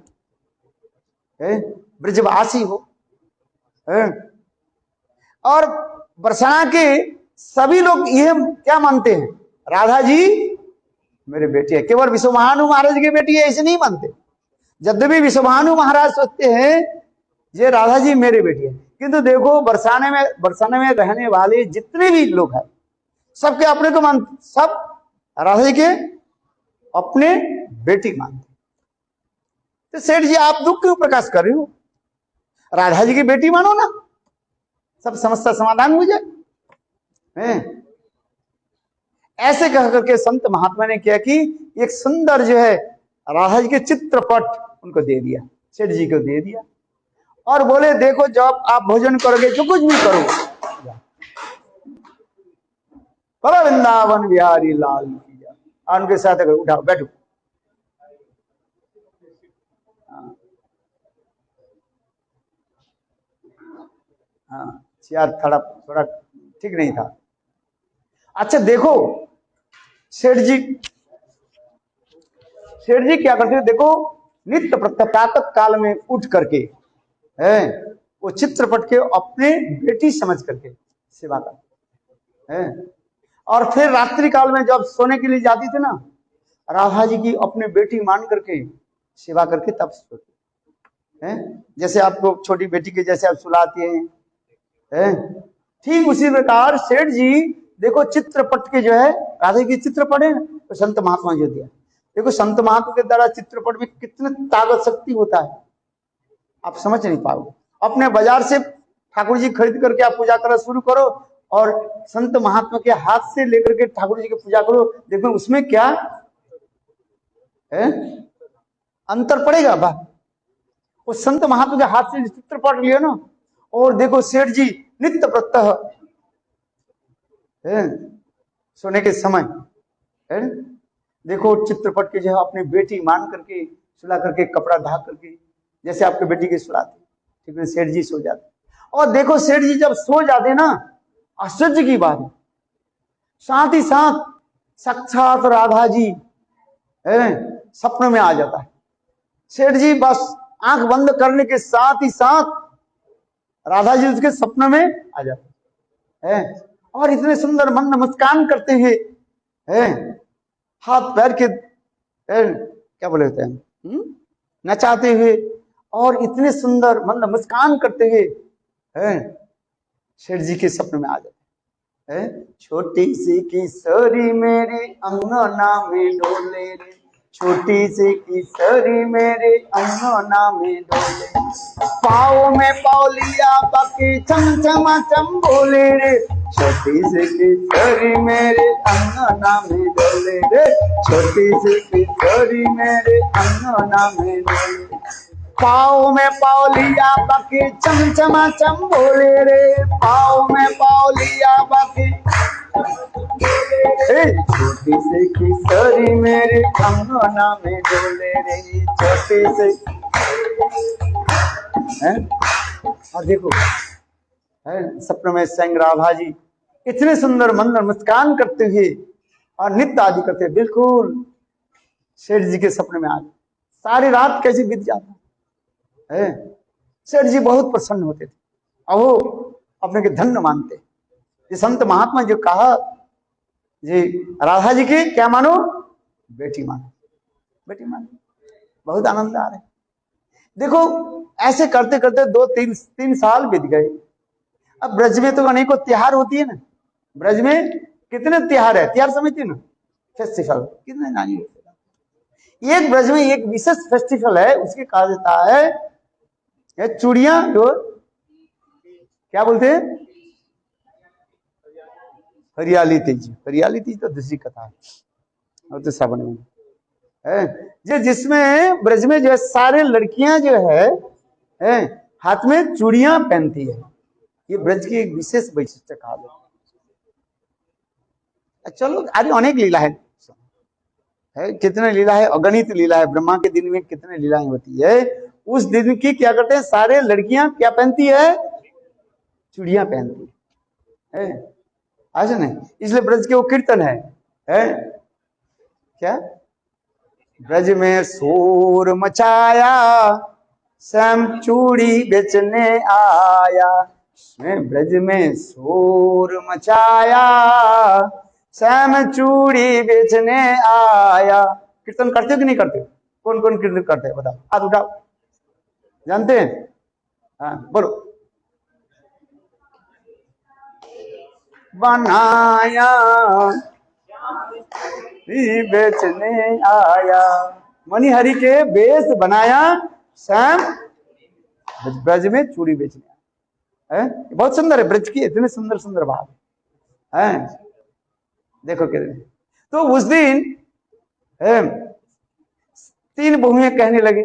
Speaker 1: ब्रजवासी हो, और बरसना के सभी लोग यह क्या मानते हैं, राधा जी मेरे बेटी है। केवल विश्वभानु महाराज की बेटी है ऐसे नहीं मानते, यद्यपि विश्वभानु महाराज सोचते हैं ये राधा जी मेरे बेटी है, किंतु देखो बरसाने में रहने वाले जितने भी लोग हैं सबके अपने को मानते, सब राधा जी के अपने बेटी मानते। तो सेठ जी आप दुख क्यों प्रकाश कर रहे हो, राधा जी की बेटी मानो ना, सब समस्या समाधान हो जाए। ऐसे कह करके संत महात्मा ने किया कि एक सुंदर जो है राधा जी के चित्रपट उनको दे दिया, सेठ जी को दे दिया, और बोले देखो जब आप भोजन करोगे जो कुछ भी करो, बोलो वृंदावन बिहारी लाल की जय, और उनके साथ अगर उठाओ बैठो। हाँ यार थोड़ा ठीक नहीं था। अच्छा देखो सेठ जी क्या करते, देखो नित्य प्रातः काल में उठ करके है वो चित्रपट के अपने बेटी समझ करके सेवा करते है, और फिर रात्रि काल में जब सोने के लिए जाती थी ना, राधा जी की अपने बेटी मान करके सेवा करके तब सोते हैं। जैसे आपको छोटी बेटी के जैसे आप सुलाते हैं, ठीक उसी प्रकार सेठ जी देखो चित्रपट के जो है राधा की चित्रपट है तो संत महात्मा जो दिया, देखो संत महात्मा के द्वारा चित्रपट में कितने ताकत शक्ति होता है आप समझ नहीं पाओगे। अपने बाजार से ठाकुर जी खरीद करके आप पूजा करना शुरू करो और संत महात्मा के हाथ से लेकर के ठाकुर जी की पूजा करो, देखो उसमें क्या है अंतर पड़ेगा। बा वो संत महात्मा के हाथ से चित्रपट लियो ना, और देखो सेठ जी नित्य प्रत्यह सोने के समय देखो चित्रपट के जो है अपनी बेटी मान करके सुला करके कपड़ा ढा करके जैसे आपके बेटी के सुलाते, ठीक है सेठ जी सो जाते, और देखो सेठ जी जब सो जाते ना आश्चर्य की बात है, साथ ही साथ साक्षात राधा जी सपने में आ जाता है। सेठ जी बस आंख बंद करने के साथ ही साथ राधा जी उसके सपने में आ जाते हैं, और इतने सुंदर मंद मुस्कान करते हैं, हाथ पैर के क्या बोले होते हैं नचाते हुए, और इतने सुंदर मंद मुस्कान करते हुए सेठ जी के सपने में आ जाते हैं। छोटी सी किशोरी मेरी अंगना में डोले रे, छोटी सी किशोरी मेरे अंगना में डोले, पाँव में पौलिया बाकी चम चमा चम बोले रे, छोटी सी किशोरी मेरे अंगना में डोले रे, छोटी सी किशोरी मेरे अंगना में डोले, पाँव में पौलिया बाकी चम चमा चम बोले रे, पाँव में पौलिया बाकी छोटी सी किशोरी मेरे अंगना में डोले रे, छोटी सी और देखो सपने में संग राधा जी इतने सुंदर मंदर मुस्कान करते हुए और नित्य आदि करते, बिल्कुल सेठ जी के सपने में आ गए। सारी रात कैसे बीत जाता है, सेठ जी बहुत प्रसन्न होते थे, और वो अपने के धन्य मानते। ये संत महात्मा जो कहा जी राधा जी की क्या मानो बेटी मानो, बेटी मानो, बहुत आनंद आ रहा है। देखो ऐसे करते करते 2-3 साल बीत गए। अब ब्रज में तो अनेकों त्योहार होती है ना, ब्रज में कितने त्योहार है, त्योहार समझते ना, फेस्टिवल कितने नानी। एक ब्रज में एक विशेष फेस्टिवल है, उसके कहा जाता है चूड़ियां, जो क्या बोलते हैं हरियाली तीज। हरियाली तीज तो दूसरी कथा है, और तो श्रावण में है, जिसमें ब्रज में जो है सारे लड़कियां जो है हाथ में चूड़ियां पहनती है। ये ब्रज की एक विशेष वैशिष्ट कहा जाता है। चलो अरे अनेक लीला है, कितने लीला है, अगणित लीला है। ब्रह्मा के दिन में कितने लीलाएं होती है। उस दिन की क्या करते हैं सारे लड़कियां, क्या पहनती है, चूड़ियां पहनती है। आज नहीं, इसलिए ब्रज के वो कीर्तन है क्या, ब्रज में शोर मचाया श्याम चूड़ी बेचने आया, ब्रज में शोर मचाया श्याम चूड़ी बेचने आया। कीर्तन करते हो कि नहीं करते? कौन कौन कीर्तन करते हैं बताओ, हाथ उठाओ, जानते हैं? हाँ बोलो। बनाया बेचने आया, मणिहरि के बेस बनाया श्याम ब्रज में चूड़ी बेचने आया। बहुत सुंदर है ब्रज की, इतने सुंदर सुंदर भाव है। देखो कितने। तो उस दिन तीन बहुएं कहने लगे,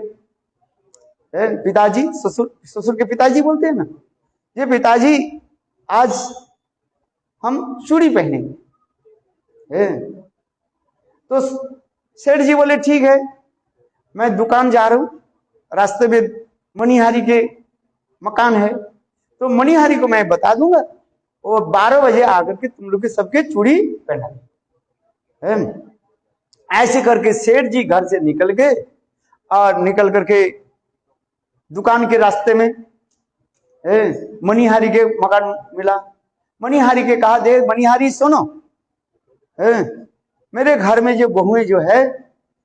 Speaker 1: पिताजी, ससुर, ससुर के पिताजी बोलते हैं ना, ये पिताजी आज हम चूड़ी पहनेंगे। तो सेठ जी बोले ठीक है, मैं दुकान जा रहा हूं, रास्ते में मणिहारी के मकान है, तो मणिहारी को मैं बता दूंगा, वो 12 बजे आकर के तुम लोग के सबके चूड़ी पहना दे। ऐसे करके सेठ जी घर से निकल गए और निकल करके दुकान के रास्ते में मणिहारी के मकान मिला। मणिहारी के कहा, दे मणिहारी सुनो, मेरे घर में जो बहुएं जो है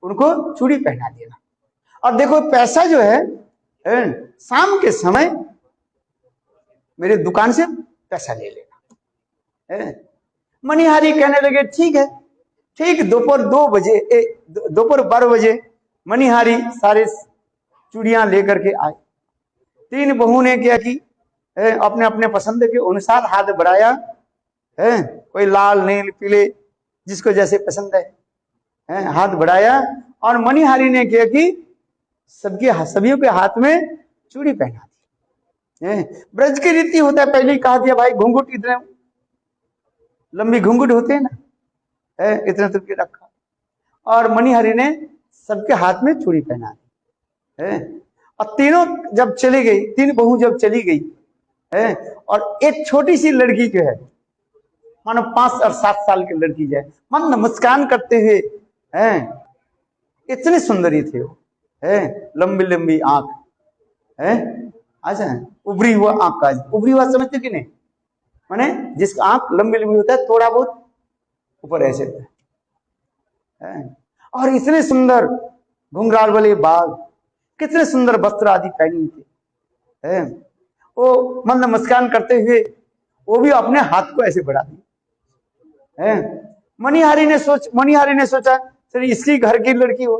Speaker 1: उनको चूड़ी पहना देना, और देखो पैसा जो है शाम के समय मेरे दुकान से पैसा ले लेना। मणिहारी कहने लगे ठीक है। ठीक दोपहर 2 बजे, दोपहर 12 बजे मणिहारी सारे चूड़ियां लेकर के आए। तीन बहुओं ने क्या की, अपने अपने पसंद के अनुसार हाथ बढ़ाया, कोई लाल नील पीले जिसको जैसे पसंद है हाथ बढ़ाया, और मणिहारी ने क्या की, सभी के हाथ में चूड़ी पहना दी। ब्रज की रीति होता है, पहले ही कहा दिया भाई, घुंघट इतने लंबी घुंघट होते हैं ना, इतना तक के रखा, और मणिहारी ने सबके हाथ में चूड़ी पहना दी। और तीनों जब चली गई, तीन बहू जब चली गई, और एक छोटी सी लड़की जो है, मानो 5 और 7 साल की लड़की जो है, मन मुस्कान करते हुए, इतनी सुंदरी थी वो, लंबी लंबी आंख, अच्छा उभरी हुआ आंख का, उभरी हुआ समझते कि नहीं, माने जिसका आंख लंबी लंबी होता है, थोड़ा बहुत ऊपर ऐसे, और इतने सुंदर घुंघराल वाले बाल, कितने सुंदर वस्त्र आदि पहनी थी। वो मंद मुस्कान करते हुए वो भी अपने हाथ को ऐसे बढ़ा दी। मणिहारी ने सोचा सर इसकी घर की लड़की हो।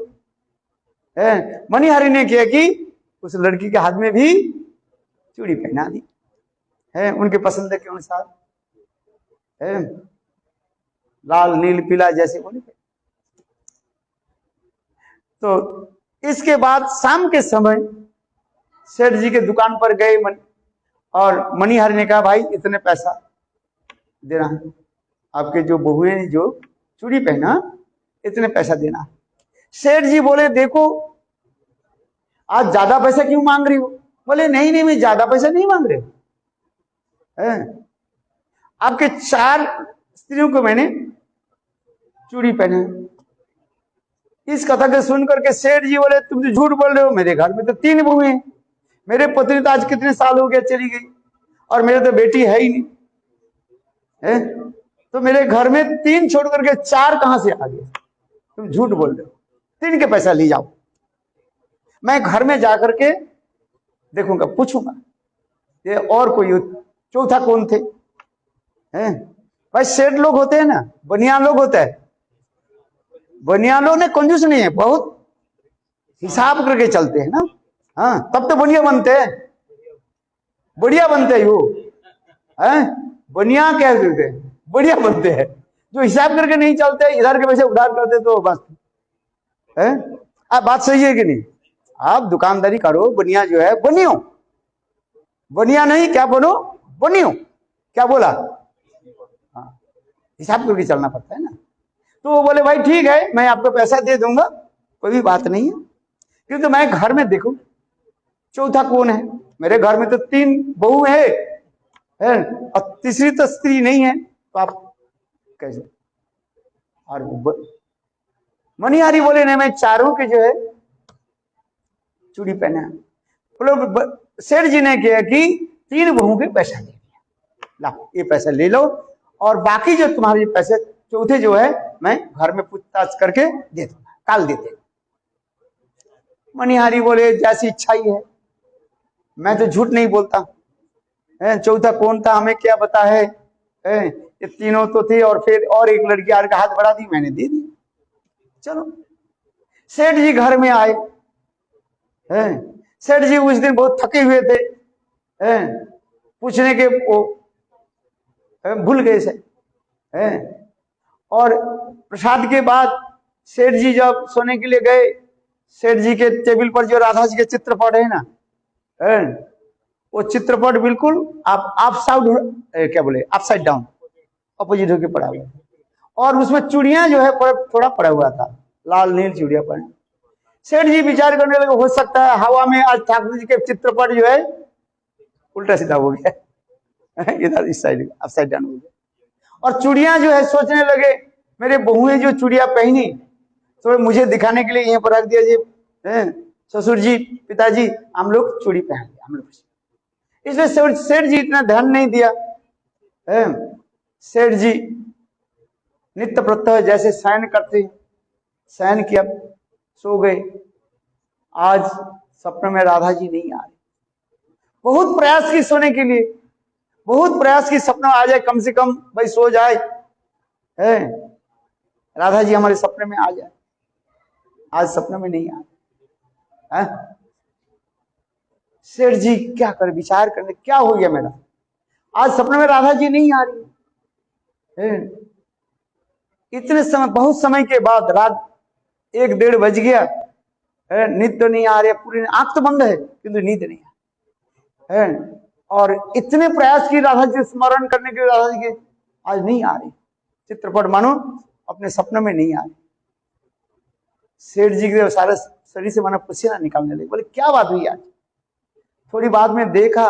Speaker 1: मणिहारी ने किया कि उस लड़की के हाथ में भी चूड़ी पहना दी, उनके पसंद के अनुसार, लाल नील पीला जैसे बोले। तो इसके बाद शाम के समय सेठ जी के दुकान पर गए और मणिहारी ने कहा भाई इतने पैसा देना है, आपके जो बहुएं ने जो चूड़ी पहना इतने पैसा देना है। सेठ जी बोले देखो आज ज्यादा पैसा क्यों मांग रही हो? बोले नहीं नहीं मैं ज्यादा पैसा नहीं मांग रहे, आपके 4 स्त्रियों को मैंने चूड़ी पहने। इस कथा को सुन करके सेठ जी बोले तुम तो झूठ बोल रहे हो, मेरे घर में तो 3 बहुएं हैं, मेरे पत्नी तो आज कितने साल हो गए चली गई, और मेरे तो बेटी है ही नहीं, तो मेरे घर में 3 छोड़ करके 4 कहां से आ गए? तुम झूठ बोल रहे हो, 3 के पैसा ले जाओ, मैं घर में जाकर के देखूंगा, पूछूंगा ये और कोई चौथा कौन थे। भाई सेठ लोग होते हैं ना, बनियान लोग होता है, बनियान लोग ने कंजूस नहीं है, बहुत हिसाब करके चलते हैं ना। हाँ तब तो बढ़िया बनते हैं, बढ़िया बनते हैं वो, बनिया कह देते हैं, बढ़िया बनते हैं। जो हिसाब करके नहीं चलते, इधर के पैसे उधार करते, तो बस आप बात सही है कि नहीं? आप दुकानदारी करो, बनिया जो है बनियो, बनिया नहीं, क्या बनो, बनियो, क्या बोला, हाँ, हिसाब करके चलना पड़ता है ना। तो वो बोले भाई ठीक है, मैं आपको पैसा दे दूंगा, कोई भी बात नहीं है, क्योंकि मैं घर में देखूं चौथा कौन है, मेरे घर में तो 3 बहू है और तीसरी तो स्त्री नहीं है, तो आप कैसे। और मनिहारी बोले नहीं, मैं चारों के जो है चूड़ी पहना है। बोलो सेठ जी ने किया कि 3 बहू के पैसा दे दिया, ला ये पैसा ले लो, और बाकी जो तुम्हारे पैसे चौथे जो है मैं घर में पूछताछ करके दे दूंगा, काल देते। मनिहारी बोले जैसी इच्छा ही है, मैं तो झूठ नहीं बोलता है, चौथा कौन था हमें क्या पता है, ये तीनों तो थे, और फिर और एक लड़की आर का हाथ बढ़ा दी, मैंने दे दिया। चलो सेठ जी घर में आए, सेठ जी उस दिन बहुत थके हुए थे, पूछने के वो भूल गए से, और प्रसाद के बाद सेठ जी जब सोने के लिए गए, सेठ जी के टेबल पर जो राधा जी के चित्रपट है ना, वो चित्रपट बिल्कुल आप साइड क्या बोले अपसाइड डाउन, अपोजिट होके पड़ा हुआ, और उसमें चूड़ियां जो है थोड़ा पड़ा हुआ था, लाल नील चूड़ियां पड़े। सेठ जी विचार करने लगे हो सकता है हवा में आज ठाकुर जी के चित्रपट जो है उल्टा सीधा हो गया, इधर इस साइड अपसाइड डाउन हो गया, और चूड़ियां जो है सोचने लगे मेरे बहुएं जो चूड़ियां पहनी तो मुझे दिखाने के लिए यहीं पर रख दिया जी, ससुर जी पिताजी हम लोग चूड़ी पहन लिया हम लोग, इसलिए सेठ जी इतना ध्यान नहीं दिया। सेठ जी नित्य प्रत्यह जैसे शयन करते, शयन किया, सो गए। आज सपने में राधा जी नहीं आ रही, बहुत प्रयास की सोने के लिए, बहुत प्रयास की सपना आ जाए, कम से कम भाई सो जाए, राधा जी हमारे सपने में आ जाए, आज सपने में नहीं आ रही। सेठ जी क्या कर विचार करने, क्या हो गया मेरा, आज सपने में राधा जी नहीं आ रही है। इतने समय, बहुत समय के बाद, रात 1-1:30 बज गया, नींद तो नहीं आ रही, पूरी आंख तो बंद है किंतु नींद नहीं है, और इतने प्रयास की राधा जी स्मरण करने के, राधा जी के आज नहीं आ रही, चित्रपट मानो अपने सपने में नहीं आ रही। सेठ जी के सारे शरीर से मानो पसीना निकालने लगे, बोले क्या बात हुई आज। थोड़ी बाद में देखा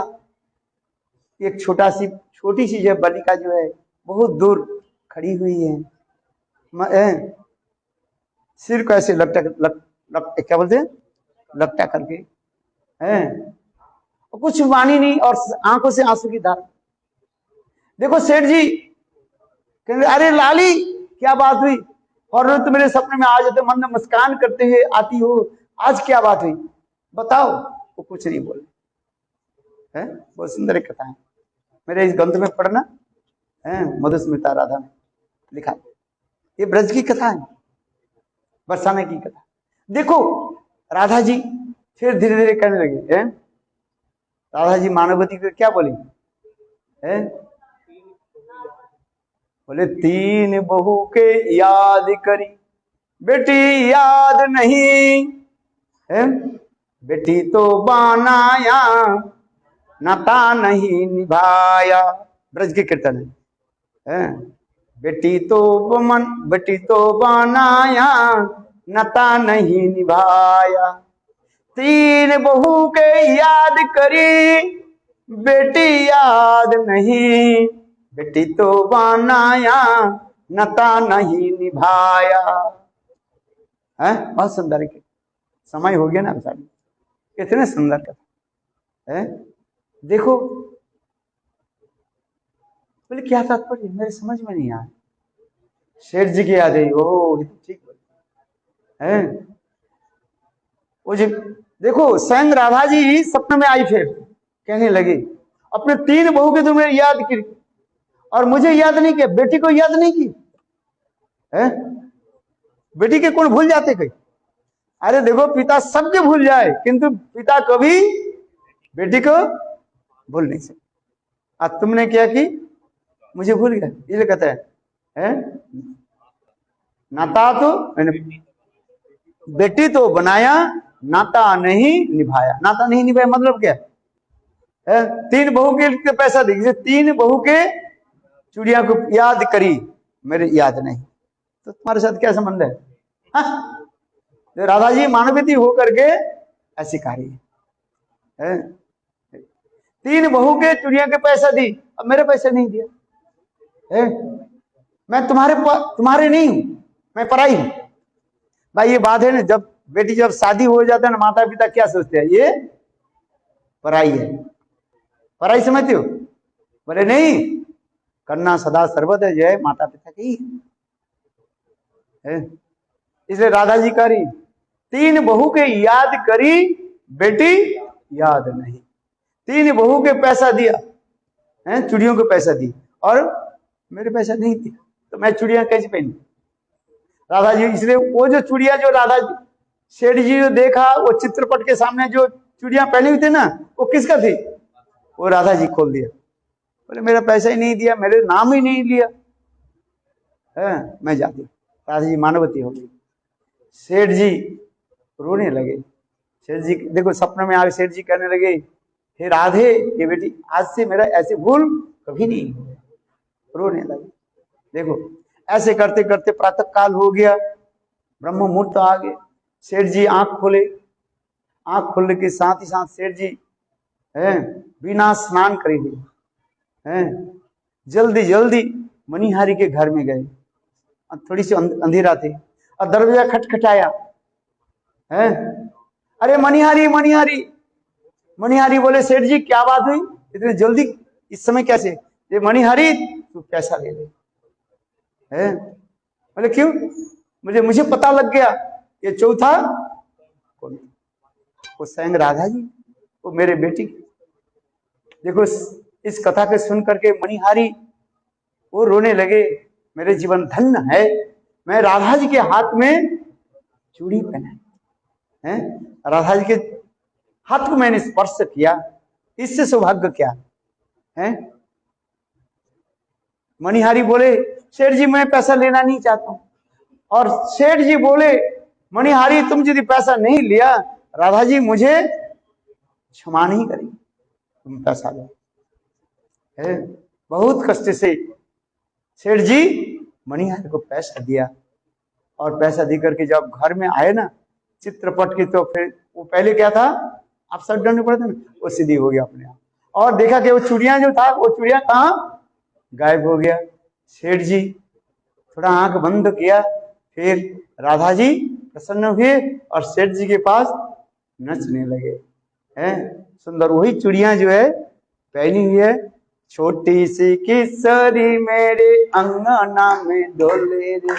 Speaker 1: एक छोटी सी जो बालिका जो है बहुत दूर खड़ी हुई है, सिर को ऐसे क्या बोलते हैं लपटा करके, कुछ वाणी नहीं, और आंखों से आंसू की धार। देखो सेठ जी कहेंगे अरे लाली क्या बात हुई, और तो मेरे सपने में आ जाते, मन में मुस्कान करते हुए आती हो, आज क्या बात हुई बताओ। वो कुछ नहीं बोले, बहुत सुंदर एक कथा है, मेरे इस ग्रंथ में पढ़ना मधुस्मिता राधा में लिखा है, ये ब्रज की कथा है, बरसाने की कथा। देखो राधा जी फिर धीरे धीरे कहने लगे, राधा जी मानवती को क्या बोली, बोले 3 बहू के याद करी बेटी याद नहीं, बेटी तो बनाया नाता नहीं निभाया, ब्रज के कीर्तन है, बेटी तो बनाया नाता नहीं निभाया, 3 बहू के याद करी बेटी याद नहीं, बेटी तो बनाया नाता नहीं निभाया। बहुत सुंदर है, समय हो गया ना साड़ी, कितने सुंदर कथा है। देखो बोले क्या तात्पर्य, मेरे समझ में नहीं आया। शेठ जी की याद है, ओ ठीक है। वो जी देखो स्वयं राधा जी सपने में आई, फिर कहने लगी अपने 3 बहू के तुमने याद की और मुझे याद नहीं किया, बेटी को याद नहीं की है। बेटी के कौन भूल जाते कहीं, अरे देखो पिता सबके भूल जाए किंतु पिता कभी बेटी को भूल नहीं सकते। आज तुमने क्या की, मुझे भूल गया, ये कहता है नाता तो बेटी तो बनाया नाता नहीं निभाया। नाता नहीं निभाया मतलब क्या, तीन बहू के लिए पैसा दी, जैसे तीन बहू के चूड़िया को याद करी, मेरे याद नहीं, तो तुम्हारे साथ क्या संबंध है? तो राधा जी मानवती होकर के ऐसी कार्य है। तीन बहू के चूड़िया के पैसा दी, अब मेरे पैसे नहीं दिया है। मैं तुम्हारे नहीं हूं, मैं पराई हूं। भाई ये बात है ना, जब बेटी जब शादी हो जाता है ना, माता पिता क्या सोचते हैं, ये पराई है। पराई समझते हो? बोले नहीं, कन्या सदा सर्वदा जो है माता पिता की है। इसलिए राधा जी करी, तीन बहू के याद करी, बेटी याद नहीं। तीन बहू के पैसा दिया है, चूड़ियों को पैसा दी, और मेरे पैसा नहीं दिया, तो मैं चूड़ियां कैसे पहनी राधा जी? इसलिए वो जो चूड़ियां जो राधा सेठ जी जो देखा, वो चित्रपट के सामने जो चूड़ियां पहनी हुई थी ना, वो किसका थी? वो राधा जी खोल दिया, बोले मेरा पैसा ही नहीं दिया, मेरे नाम ही नहीं लिया है, मैं जाती। राधा जी मानवती हो गई। सेठ जी रोने लगे। सेठ जी देखो सपने में आगे सेठ जी कहने लगे, हे राधे, ये बेटी आज से मेरा ऐसे भूल कभी नहीं। रोने लगे। देखो ऐसे करते करते प्रातः काल हो गया, ब्रह्म मुहूर्त आ गए। सेठ जी आंख खोले, आंख खोलने के साथ ही साथ सेठ जी है बिना स्नान करे हैं जल्दी जल्दी मनिहारी के घर में गए। थोड़ी सी अंधेरा थे और दरवाजा खटखटाया है। अरे मनिहारी मनिहारी मनिहारी बोले, सेठ जी क्या बात हुई, इतने जल्दी इस समय कैसे? ये मनिहारी तू पैसा ले ले है। बोले क्यों? मुझे पता लग गया ये चौथा कौन? वो स्वयं राधा जी, वो मेरे बेटी। देखो इस कथा के सुन करके मनिहारी वो रोने लगे, मेरे जीवन धन्य है, मैं राधा जी के हाथ में चूड़ी पहनाई है, राधा जी के हाथ को मैंने स्पर्श किया, इससे सौभाग्य क्या है? मनिहारी बोले, सेठ जी मैं पैसा लेना नहीं चाहता हूं। और सेठ जी बोले, मनिहारी तुम यदि पैसा नहीं लिया, राधा जी मुझे क्षमा नहीं करेगी, तुम पैसा लो है। बहुत कष्ट से सेठ जी मनिहारी को पैसा दिया, और पैसा दी करके जब घर में आए ना चित्रपट की, तो फिर वो पहले क्या था, आप सब डरने पड़े थे ना, वो सीधी हो गया अपने आप। और देखा कि वो चूड़ियां जो था, वो चूड़ियां कहाँ गायब हो गया। सेठ जी थोड़ा आंख बंद किया, फिर राधा जी प्रसन्न हुए और सेठ जी के पास नचने लगे हैं। सुंदर वही चूड़ियां जो है पहनी हुई है। छोटी सी किशोरी मेरे अंगना में डोले रे,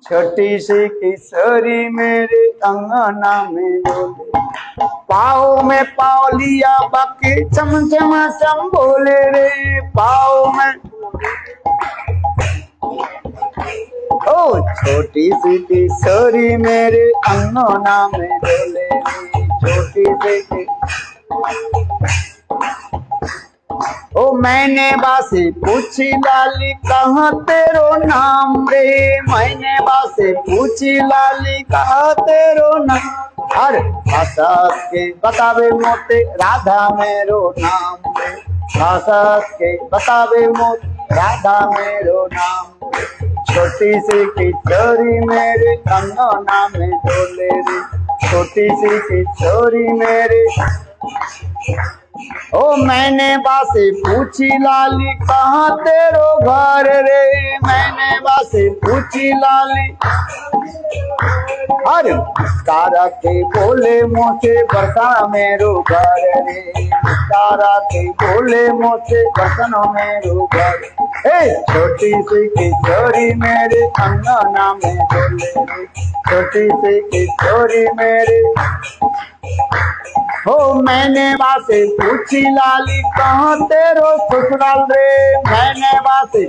Speaker 1: छोटी सी किशोरी मेरे अंगना में डोले, पाओ में पाओ लिया बाकी चम चम चम बोले रे, पाओ में ओ छोटी सी किशोरी मेरे अंगना में डोले रे, छोटी सी ओ मैंने बासे पूछी लाली कहाँ तेरो नाम रे, मैंने बासे पूछी लाली कहाँ तेरो नाम, अरे भाषा के बतावे मोते राधा मेरो नाम रे, भाषा के बतावे मोते राधा मेरो नाम, छोटी सी किशोरी मेरे अंगना में डोले रे, छोटी सी किशोरी मेरे। ओ मैंने बासे पूछी लाली कहाँ तेरो घर रे, मैंने बासे पूछी लाली, अरे तारा के बोले मोसे बरसाना मेरो घर रे, तारा के बोले मोसे बरसाना मेरो घर, ए छोटी सी किशोरी मेरे अंगना में डोले रे, छोटी सी किशोरी मेरे। हो मैंने बासे पूछी लाली कहाँ तेरो ससुराल रे, मैंने बासे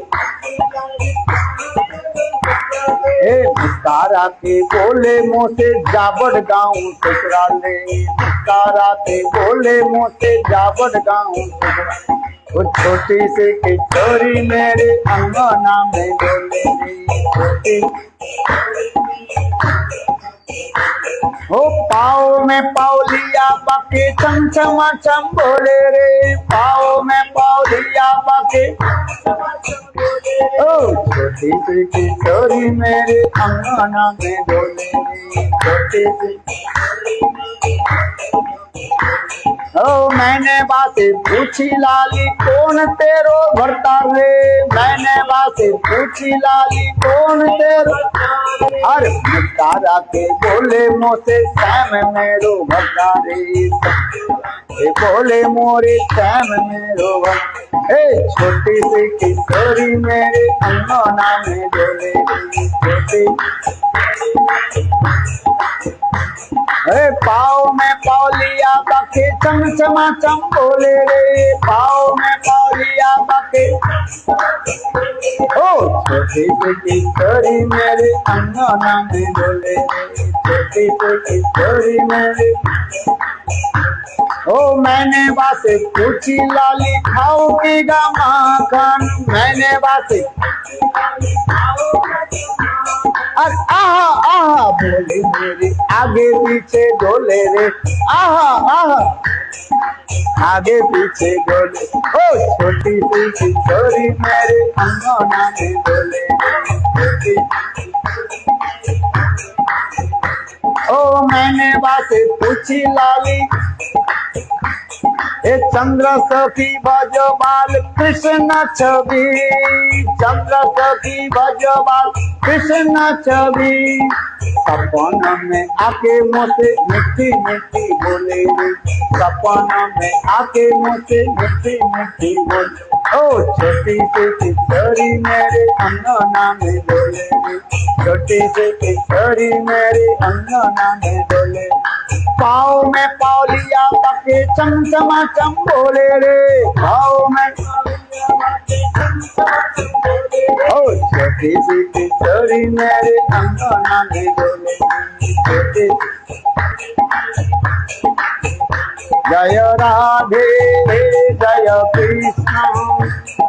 Speaker 1: तारा के बोले मोसे जाबड़ गाँव ससुराल रे, तारा के बोले मोसे जाबड़ गाँव ससुराल, वो छोटी सी किशोरी मेरे अंगना में डोले रे, छोटी हो पाओ में पाओ लिया बाके चमचमा चम बोले रे, पाओ में पाओ लिया बाके ओ छोटी सी किशोरी मेरे अंगना में डोले रे, छोटी सी ओ मैंने बातें पूछी लाली कौन तेरो भरता रे, मैंने बातें पूछी लाली कौन तेरो, अरे तारा के बोले मोसे श्याम मेरो भरता रे, बोले मोरे श्याम मेरो भरता, ए छोटी सी किशोरी मेरे अंगना में डोले रे, छोटी पाओ में पाओ लिया बाके चमचमा चम बोले रे, पाओ में पाओ लिया बाके ओ छोटी सी किशोरी मेरे अंगना में डोले रे, छोटी सी किशोरी मेरे ओ मैंने बासे पूछी लाली खाओगेगा माखन, मैंने बासे आहा आहा बोली मेरे आगे पीछे डोले रे, आहा आहा आगे पीछे डोले, ओ छोटी सी किशोरी मेरे अंगना में डोले रे, ओ मैंने बातें पूछी लाली ए चंद्र सखी भजो बाल कृष्ण छवि, चंद्र सखी भजो बाल कृष्ण छवि, सपन में आके मुझसे मीठी मीठी बोले रे, सपन में आके मुझसे मीठी मीठी बोले, ओ छोटी सी किशोरी मेरे अंगना में डोले रे, छोटी सी किशोरी मेरे अंगना में डोले, पाओ में पाओ लिया बाके चमचमा चम बोले रे, पाओ में ओ छोटी सी किशोरी मेरे अंगना में डोले, छोटी जय राधे जय कृष्ण,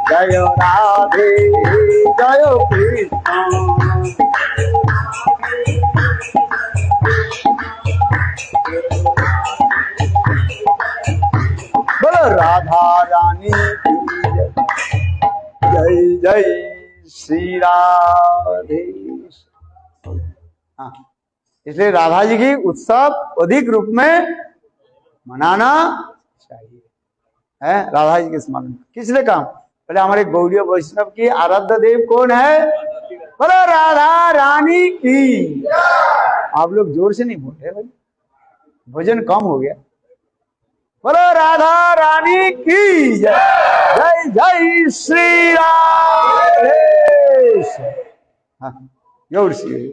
Speaker 1: जय राधे जय कृष्ण, बोलो राधा रानी की जय, जय श्री राधे। हाँ, इसलिए राधा जी की उत्सव अधिक रूप में मनाना चाहिए, है राधा जी के स्मरण। किसने कहा? पहले हमारे गौड़ीय वैष्णव की आराध्य देव कौन है? बोलो राधा रानी की। आप लोग जोर से नहीं बोल रहे भाई, भजन कम हो गया। बोलो राधा रानी की जय, जय जय श्री राधे। हाँ, जोर से।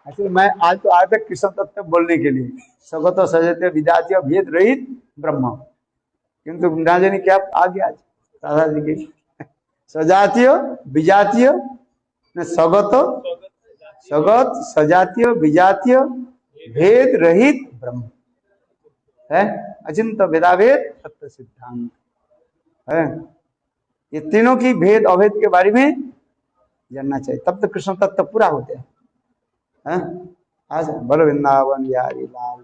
Speaker 1: अच्छा, मैं आज तो आया था कृष्ण तत्व बोलने के लिए, सगत सजते विजातीय भेद रहित ब्रह्म, किंतु ना जाने क्या आ गया आज राधा जी की सजातीय विजातीय सगत सगत सजातीय विजातीय भेद रहित ब्रह्म है, अचिंत भेदाभेद तत्व सिद्धांत है। ये तीनों की भेद अभेद के बारे में जानना चाहिए, तब तो कृष्ण तत्व पूरा होते हैं। आज बोलो वृंदावन बिहारी लाल।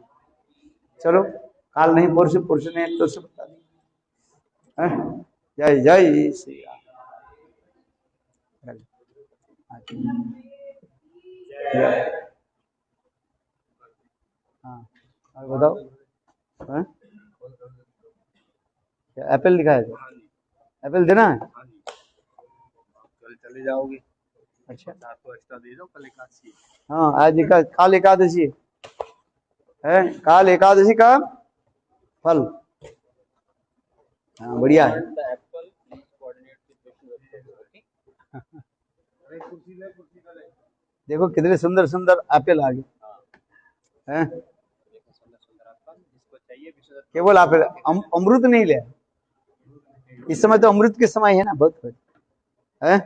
Speaker 1: चलो काल नहीं परसों, परसों नहीं तो से बता दी। जय जय श्री राम। हाँ और बताओ, क्या एप्पल लिखा है? एप्पल देना है?
Speaker 2: कल चले जाओगे?
Speaker 1: अच्छा
Speaker 2: तो एक्स्ट्रा दे दो, कल एकादशी।
Speaker 1: हाँ आज काल एकादशी है, काल एकादशी का फल। हाँ बढ़िया है। देखो कितने सुंदर सुंदर एप्पल आ गए हैं। केवल एप्पल, अमृत नहीं ले। इस समय तो अमृत के समय है ना, बहुत है।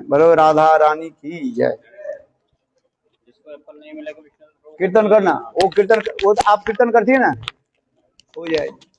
Speaker 1: बोलो राधा रानी की जय।
Speaker 2: नहीं मिलेगा विष्णु
Speaker 1: कीर्तन करना, वो कीर्तन, वो तो आप कीर्तन करती है ना, हो जाएगी।